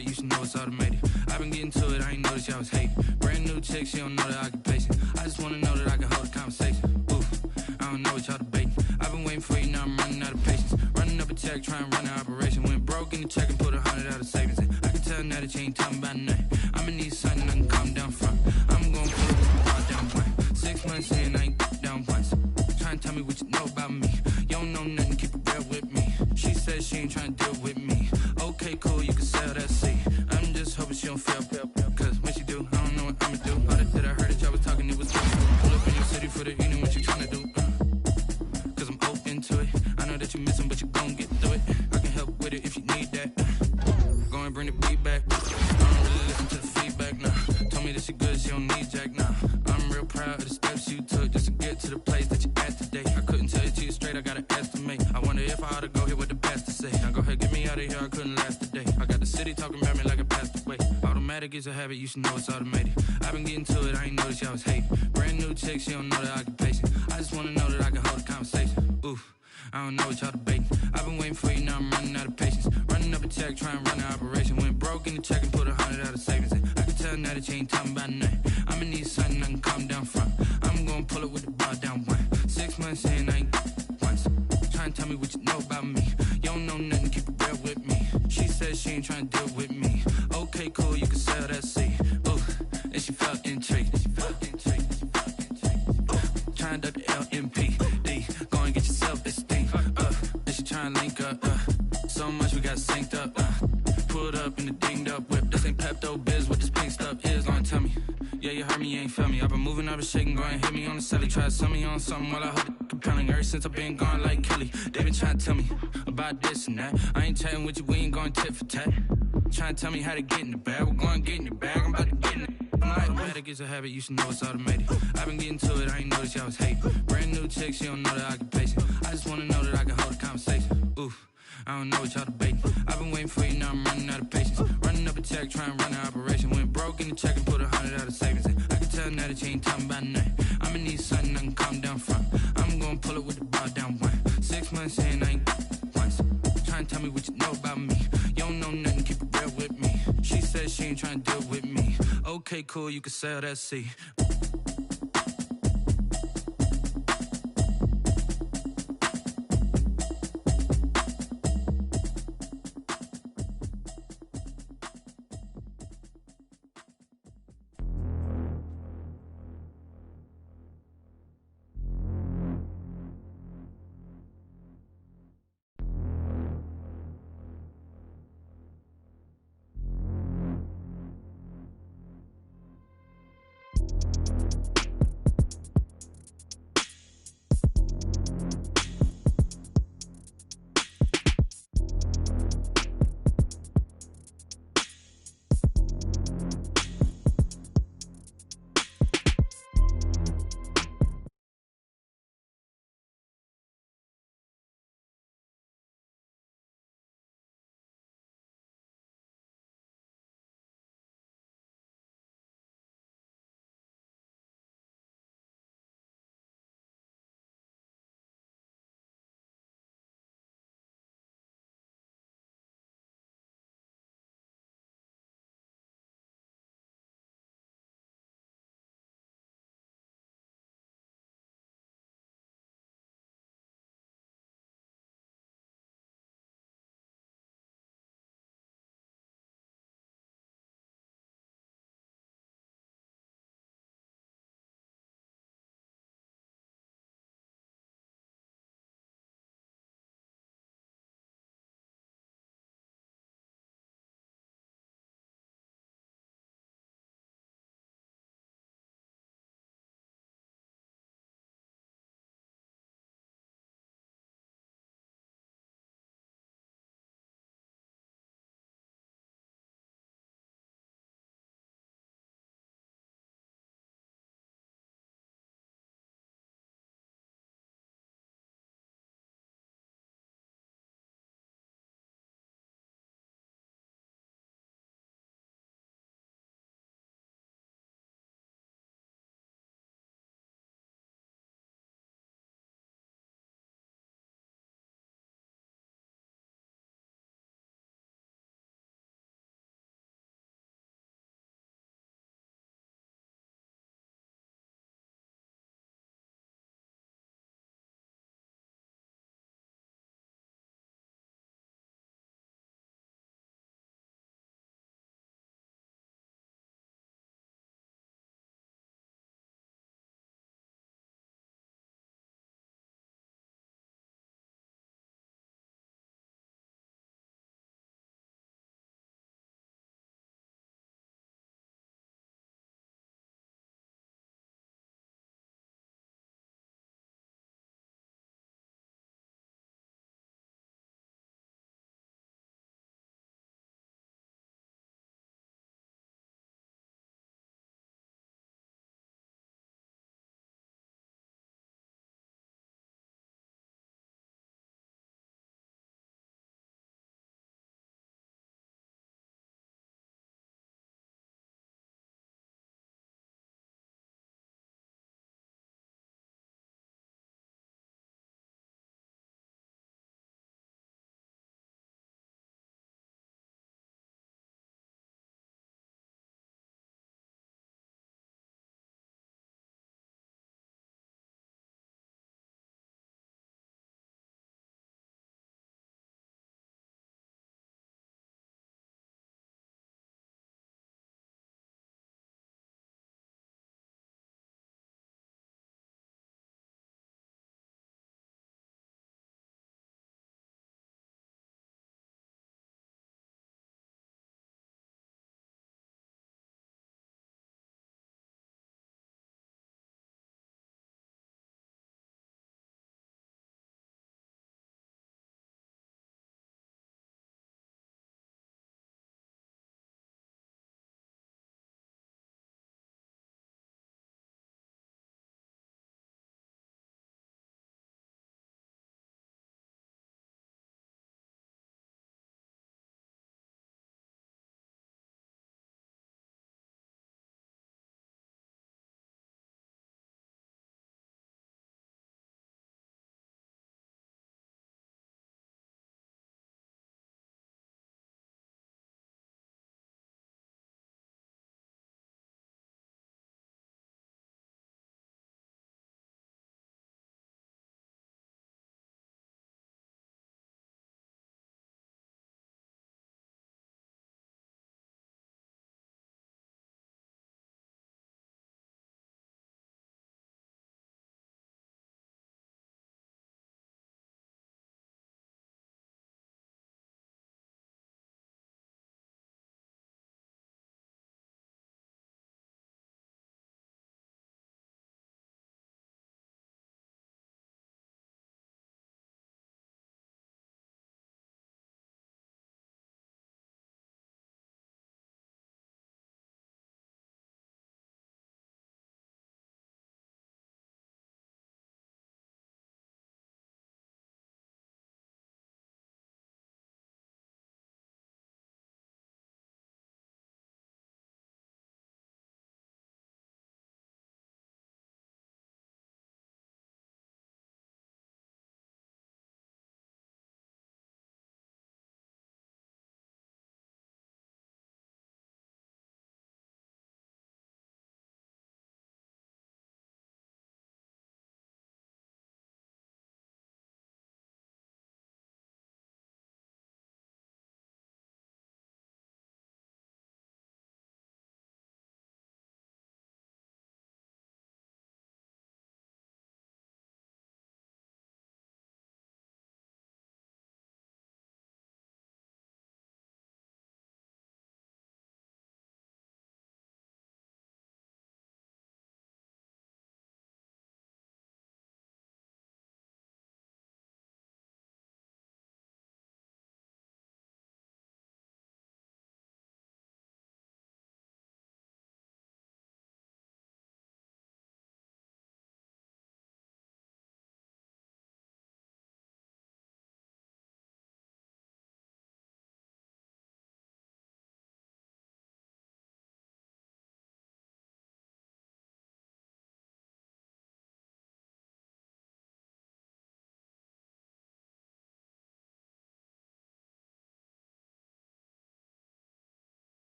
You should know it's automated. I've been getting to it, I ain't noticed y'all was hating. Brand new chick, she don't know the occupation. I just wanna know that I can hold a conversation. Oof, I don't know what y'all debating. I've been waiting for you, now I'm running out of patience. Running up a check, trying to run an operation. Went broke in the check and put 100 out of savings in. I can tell now that you ain't talking about nothing. I'ma need something I can calm down from. I'm gonna put it down one. 6 months in, I ain't down once. Trying to tell me what you know about me. You don't know nothing, keep it real with me. She said she ain't trying to deal with me. Okay, cool, you can sell that seat. I'm just hoping she don't fail, cause when she do, I don't know what I'ma do. All that I heard that y'all was talking, it was good. Pull up in your city for the evening, what you tryna do? Cause I'm open to it. I know that you missing, but you gon' get through it. I can help with it if you need that. Go and bring the beat back. I don't really listen to the feedback, nah. Told me that she good, she don't need jack, nah. I'm real proud of the steps you took just to get to the place that you at today. I couldn't tell you to you straight, I gotta estimate. I wonder if I ought to go here with the pastor say. Now go ahead, get me out of here, I couldn't last today. I got the city talking about me like I passed away. Automatic is a habit, you should know it's automated. I've been getting to it, I ain't noticed y'all was hating. Brand new chick, she don't know the occupation. I just wanna know that I can hold a conversation. Oof, I don't know what y'all debating. I've been waiting for you, now I'm running out of patience. Running up a check, trying to run an operation. Went broke in the check and put 100 out of savings in. I can tell now that you ain't talking about nothing. I'ma need something I can calm down from. I'm gonna pull it with the bar down one. 6 months in, I ain't once. Trying to tell me what you know about me. You don't know nothing, keep it real with me. She said she ain't trying to deal with me. Okay, cool, you can sell that seat. Ooh, and she felt intrigued. Trying to duck the LMPD. Go and get yourself esteem. And she trying to link up. So much we got synced up. Pulled up in the dinged up whip. This ain't Pepto Biz, what this pink stuff is. Don't tell me. Yeah, you heard me, you ain't felt me. I've been moving, I've been shaking, go and hit me on the celly. Try to sell me on something while I hold it compelling. Ever since I've been gone like Kelly, they been trying to tell me about this and that. I ain't chatting with you, we ain't going tit for tat. Trying to tell me how to get in the bag. We're going to get in the bag, I'm about to get in it. Automatic is a habit, you should know it's automated. I've been getting to it, I ain't noticed y'all was hating. Brand new chick, she don't know the occupation. I just wanna know that I can hold a conversation. Oof, I don't know what y'all debating. I've been waiting for you, now I'm running out of patience. Running up a check, trying to run an operation. Went broke in the check and put 100 out of savings in. I can tell now that you ain't talking about nothing. I'ma need something I can calm down from. I'm gonna pull it with the bar down one. 6 months in, I ain't once. Trying to tell me what you know about me. You don't know nothing, keep it real with me. She said she ain't trying to deal with me. Okay, cool, you can sell that seat.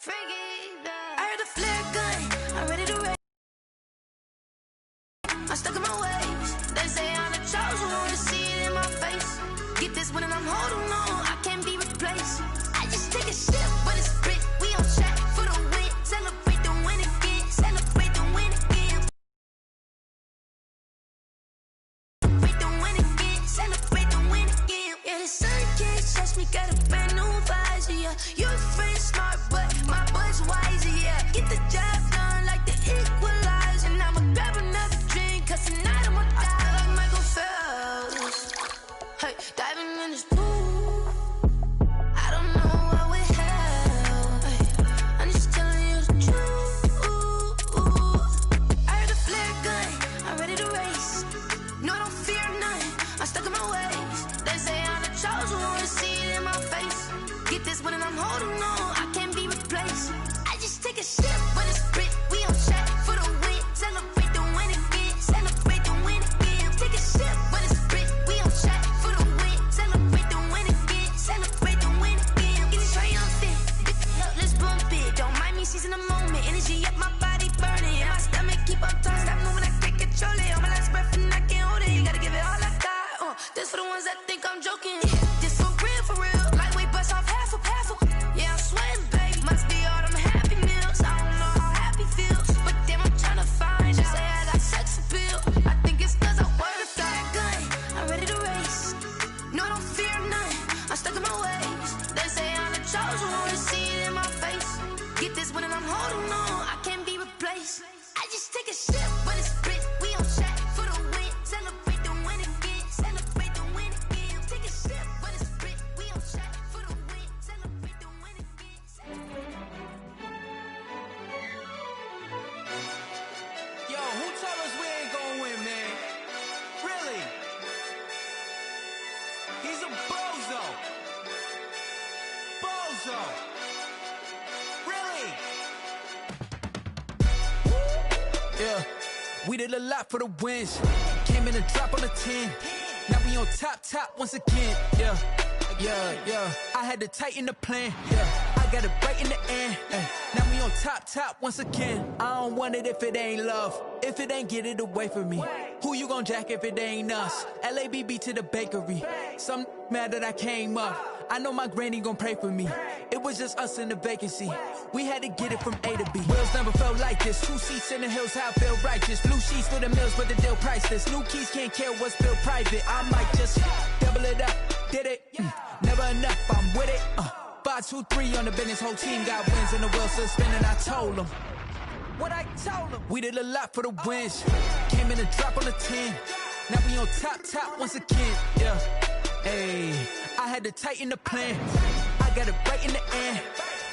I heard the flare gun, I'm ready to race. I'm stuck in my ways. They say I'm the chosen one, to see it in my face. Get this one and I'm holding on, I can't be replaced. I just take a sip, but it's split. We on track for the win. Celebrate the win again. Celebrate the win again. Celebrate the win again. Celebrate the win again. Yeah, the sun can't touch me, got a brand new visor. Yeah, you're friend smart, but my boy's wiser. Yeah, get the job done like the equalizer. And I'ma grab another drink, cause tonight I'ma die like Michael Phelps. Hey, diving in this pool. I don't know what we have. Hey, I'm just telling you the truth. I heard the flare gun, I'm ready to race. No, I don't fear none, I'm stuck in my ways. They say I'm the chosen one, to see it in my face. Get this one and I'm holding on, I can't be replaced. I just take a sip, but it's split. We on track for the win. Celebrate the win again. Celebrate the win again. Take a sip, but it's split. We on track for the win. Celebrate the win again. Celebrate the win again. Get it triumphant. Look, let's bump it. Don't mind me seizing the moment. Energy up my body burning. And my stomach keep on turning. Stop moving, I can't control it. On my last breath and I can't hold it. You gotta give it all I got. This for the ones that think I'm joking. This for real, for real. Lightweight bust off half a. Yeah, I'm sweating, baby. Must be all them happy meals. I don't know how happy feels, but damn, I'm trying to find out. Say I got sex appeal. I think it's cause I wear the fire gun. I'm ready to race. No, I don't fear none. I'm stuck in my ways. They say I'm the chosen one, to see it in my face. Get this one and I'm holding on, I can't be replaced. I just take a sip, but it's split. We on track for the win. Celebrate the win again. Celebrate the win again. Take a sip, but it's split. We on track for the win. Celebrate the win again. Yo, who told us we ain't gonna win, man? Really? He's a bozo. Bozo. Really? Yeah, we did a lot for the wins. Came in a drop on the 10. Now we on top once again. Yeah. I had to tighten the plan. Yeah, I got it right in the end. Now we on top once again. I don't want it if it ain't love. If it ain't, get it away from me. Who you gon' jack if it ain't us? LABB to the bakery. Some mad that I came up. I know my granny gon' pray for me. It was just us in the vacancy. We had to get it from A to B. Wheels never felt like this. 2 seats in the hills, how I feel righteous. Blue sheets for the mills, but the deal priceless. New keys can't care what's built private. I might just double it up. Did it? Never enough, I'm with it. 5, 2, 3 on the business. Whole team got wins and the wheels still spinning. I told them what I told them. We did a lot for the wins. Came in a drop on the 10. Now we on top once again. Yeah. Hey, I had to tighten the plan. I got it right in the end.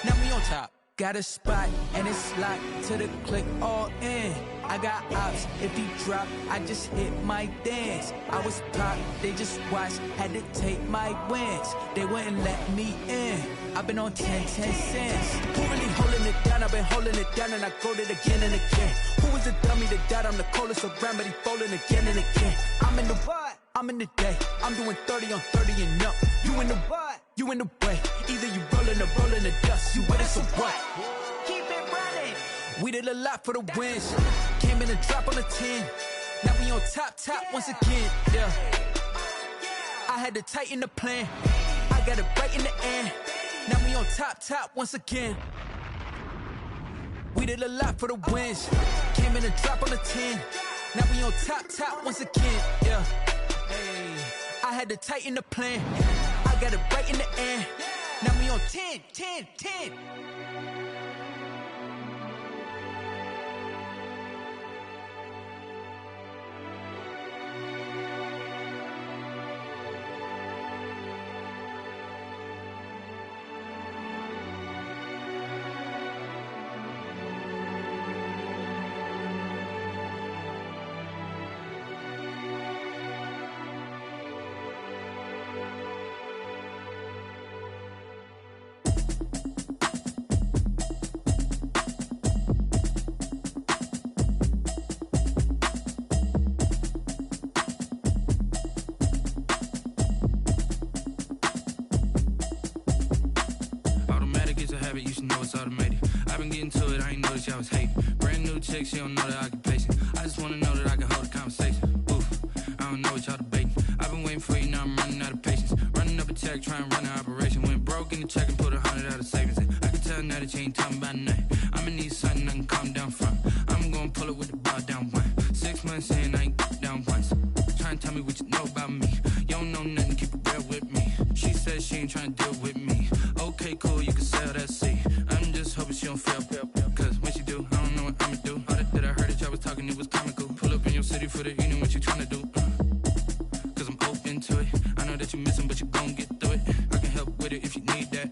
Now we on top. Got a spot and it's locked to the click all in. I got ops, if he drop, I just hit my dance. I was pop, they just watched, had to take my wins. They wouldn't let me in. I've been on 10 cents. Who really holding it down? I've been holding it down and I go it again and again. Who was the dummy that died? I'm the coldest around, but he folding again and again. I'm in the what? I'm in the day. I'm doing 30 on 30 and up. You in the what? You in the way. Either you rolling or rolling the dust. You with us or what? Keep it running. We did a lot for the wins. Came in a drop on the 10. Now we on top once again. Yeah. I had to tighten the plan. I got it right in the end. Now we on top once again. We did a lot for the wins. Came in a drop on the 10. Now we on top once again. Yeah. Hey, I had to tighten the plan. I got it right in the end. Now we on 10. habit, you should know it's automated. I've been getting to it, I ain't noticed y'all was hating. Brand new chick, she don't know the occupation. I just wanna know that I can hold a conversation. Oof, I don't know what y'all debating. I've been waiting for you, now I'm running out of patience. Running up a check, trying to run an operation. Went broke in the check and put 100 out of savings in. I can tell now that you ain't talking about nothing. I'ma need something I can calm down from. I'm gonna pull it with the bar down one. 6 months in, I ain't down once. Trying to tell me what you know about me. You don't know nothing, keep it real with me. She said she ain't trying to deal with me. Okay, cool, you can sell that seat. I'm just hoping she don't fail. Cause when she do, I don't know what I'ma do. All that I heard that y'all was talking, it was comical. Pull up in your city for the evening, what you trying to do? Cause I'm open to it. I know that you missing, but you gon' get through it. I can help with it if you need that.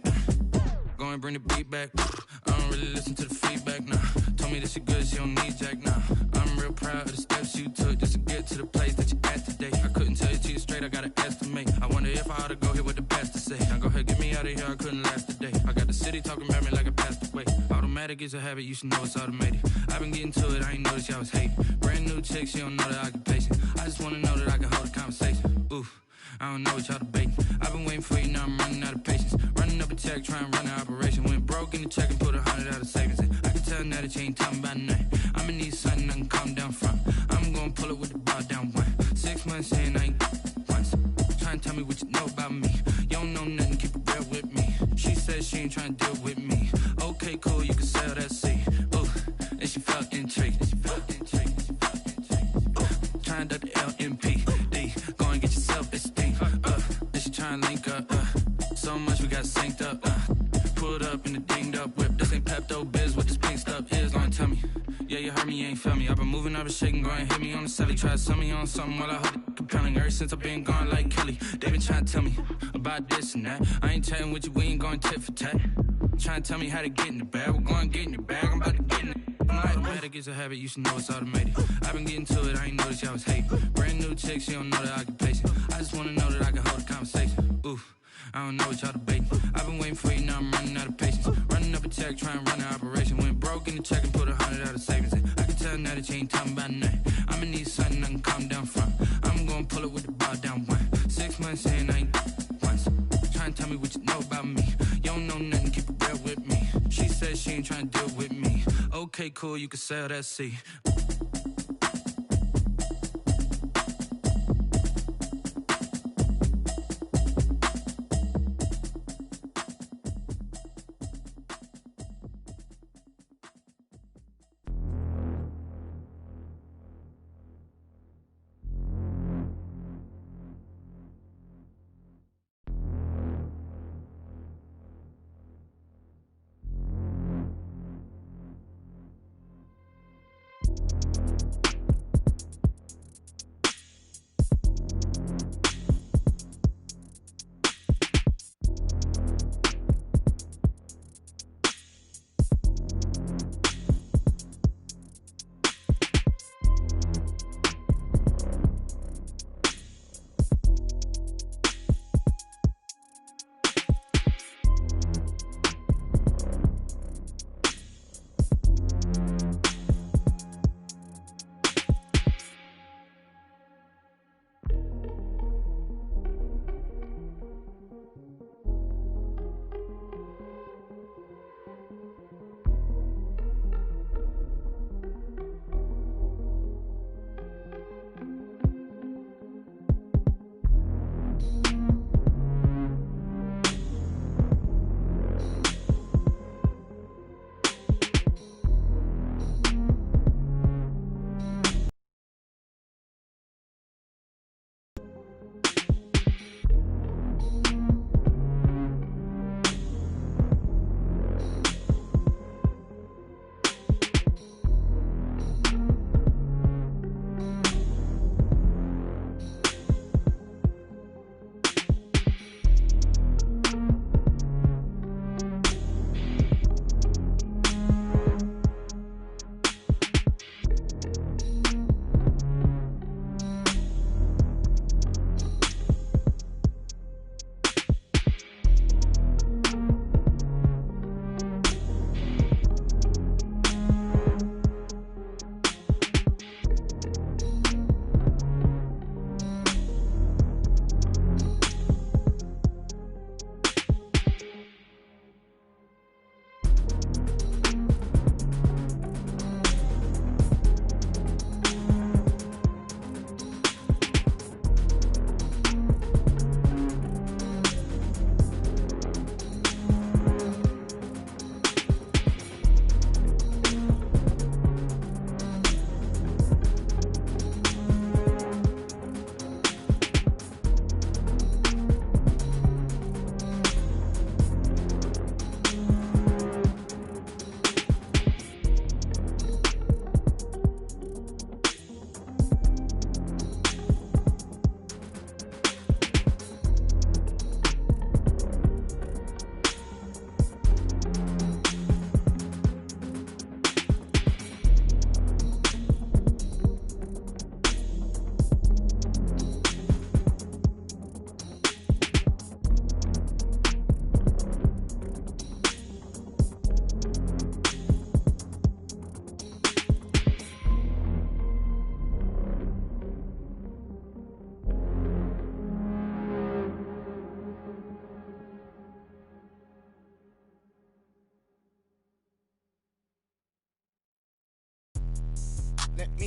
Go and bring the beat back. I don't really listen to the feedback, nah. Told me that she good, she don't need jack, nah. I'm real proud of the steps you took just to get to the place that you at today. I couldn't tell you to you straight, I gotta estimate. I wonder if I ought to go here with the best to say. Now go ahead, get me out of here, I couldn't last a day. I got the city talking about me like I passed away. Automatic is a habit, you should know it's automated. I've been getting to it, I ain't noticed y'all was hating. Brand new chick, she don't know the occupation. I just wanna know that I can hold a conversation. Oof, I don't know what y'all debating. I've been waiting for you, now I'm running out of patience. Running up a check, trying to run an operation. Went broke in the check and put 100 out of savings in. I can tell now that you ain't talking about nothing. I'ma need something I can calm down from. I'm gonna pull it with the bar down one. 6 months in, I ain't once. Trying to tell me what you know about me. You don't know nothing, keep it real with me. She said she ain't trying to deal with me. Okay, cool, you can sell that seat. Ooh, and she felt intrigued. Trying to the LMPD. Go and get your self-esteem. And she trying to link up. So much we got synced up. Pulled up in the dinged up whip. This ain't Pepto Biz, what this pink stuff is. Gonna tell me. Yeah, you heard me, you ain't felt me. I've been moving, I've been shaking, go and hit me on the celly. Try to sell me on something while I hold it compelling. Ever since I've been gone like Kelly, they been trying to tell me about this and that. I ain't chatting with you, we ain't going tit for tat. Trying to tell me how to get in the bag. We're going to get in the bag, I'm about to get in it. Automatic is a habit, you should know it's automated. I've been getting to it, I ain't noticed y'all was hating. Brand new chick, she don't know the occupation. I just wanna know that I can hold a conversation. Oof, I don't know what y'all debating. I've been waiting for you, now I'm running out of patience. Running up a check, trying to run an operation. Went broke in the check and put 100 out of savings in. I can tell now that you ain't talking about nothing. I'ma need something I can calm down from. I'm gonna pull it with the bar down one. 6 months in, I ain't once. Trying to tell me what you know about me. You don't know nothing, keep it real with me. She said she ain't trying to deal with me. Okay, cool, you can sell that seat.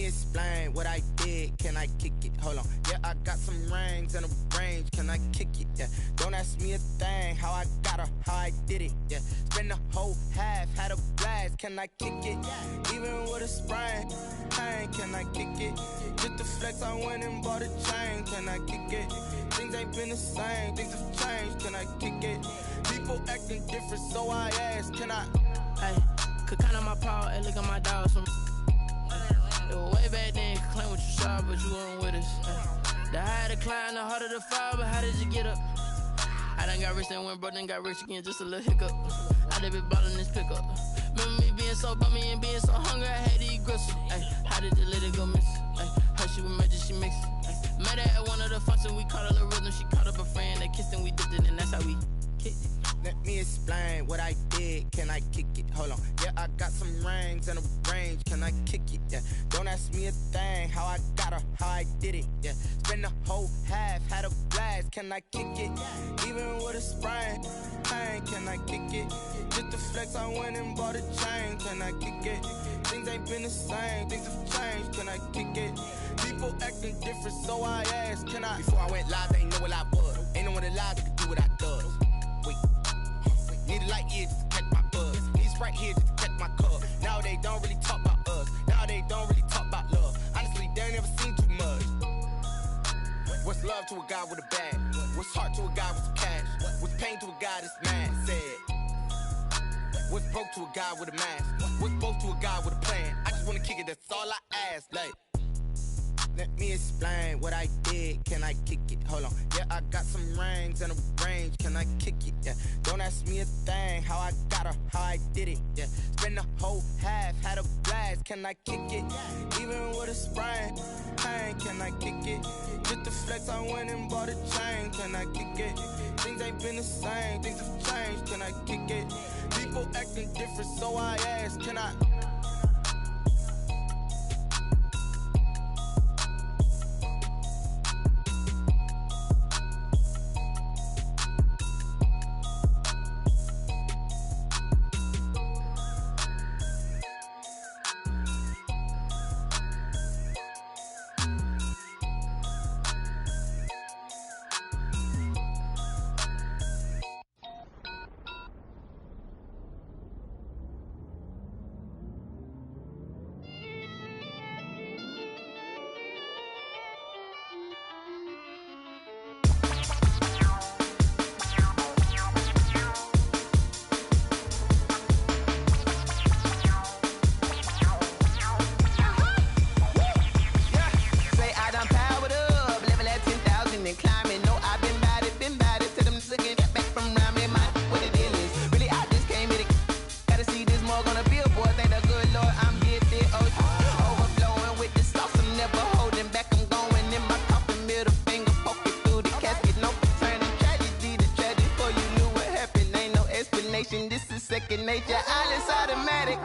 me explain what I did. Can I kick it? Hold on. Yeah, I got some rings and a range. Can I kick it? Yeah. Don't ask me a thing. How I got her, how I did it. Yeah. Spend the whole half, had a blast. Can I kick it? Even with a sprain. Pain, can I kick it? Just the flex, I went and bought a chain. Can I kick it? Things ain't been the same. Things have changed. Can I kick it? People acting different, so I ask. Can I? Hey, could count on my paw and look at my dogs from. It was way back then, could claim what you saw, but you weren't with us. The higher the climb, the harder the fall, but how did you get up? I done got rich and went broke, then got rich again, just a little hiccup. I done been ballin' this pickup. Remember me being so bummy and being so hungry, I had to eat gristle. Ay, how did the lady go miss? Ay, how she was magic, she mixed. Met her at one of the functions, we caught a little rhythm, she caught up a friend, they kissed and we dipped it, and that's how we kicked it. Let me explain what I did. Can I kick it? Hold on. Yeah, I got some rings and a range. Can I kick it? Yeah. Don't ask me a thing. How I got her, how I did it. Yeah. Spend the whole half, had a blast. Can I kick it? Even with a sprain. Pain, can I kick it? Just the flex, I went and bought a chain. Can I kick it? Things ain't been the same. Things have changed. Can I kick it? People acting different, so I asked. Can I? Before I went live, they ain't know what I was. Ain't no one alive that could do what I does. Wait. Need a light here just to catch my buzz. Need Sprite here just to catch my cup. Now they don't really talk about us. Now they don't really talk about love. Honestly, they ain't never seen too much. What's love to a guy with a bag? What's heart to a guy with some cash? What's pain to a guy that's mad? Said. What's broke to a guy with a mask? What's both to a guy with a plan? I just wanna kick it, that's all I ask. Like, let me explain what I did. Can I kick it? Hold on. Yeah, I got some rings and a range. Can I kick it? Yeah. Don't ask me a thing. How I got her, how I did it. Yeah. Spend the whole half, had a blast. Can I kick it? Even with a sprain. Pain, can I kick it? Just the flex, I went and bought a chain. Can I kick it? Things ain't been the same. Things have changed. Can I kick it? People acting different, so I ask. Can I? This is second nature, all is automatic.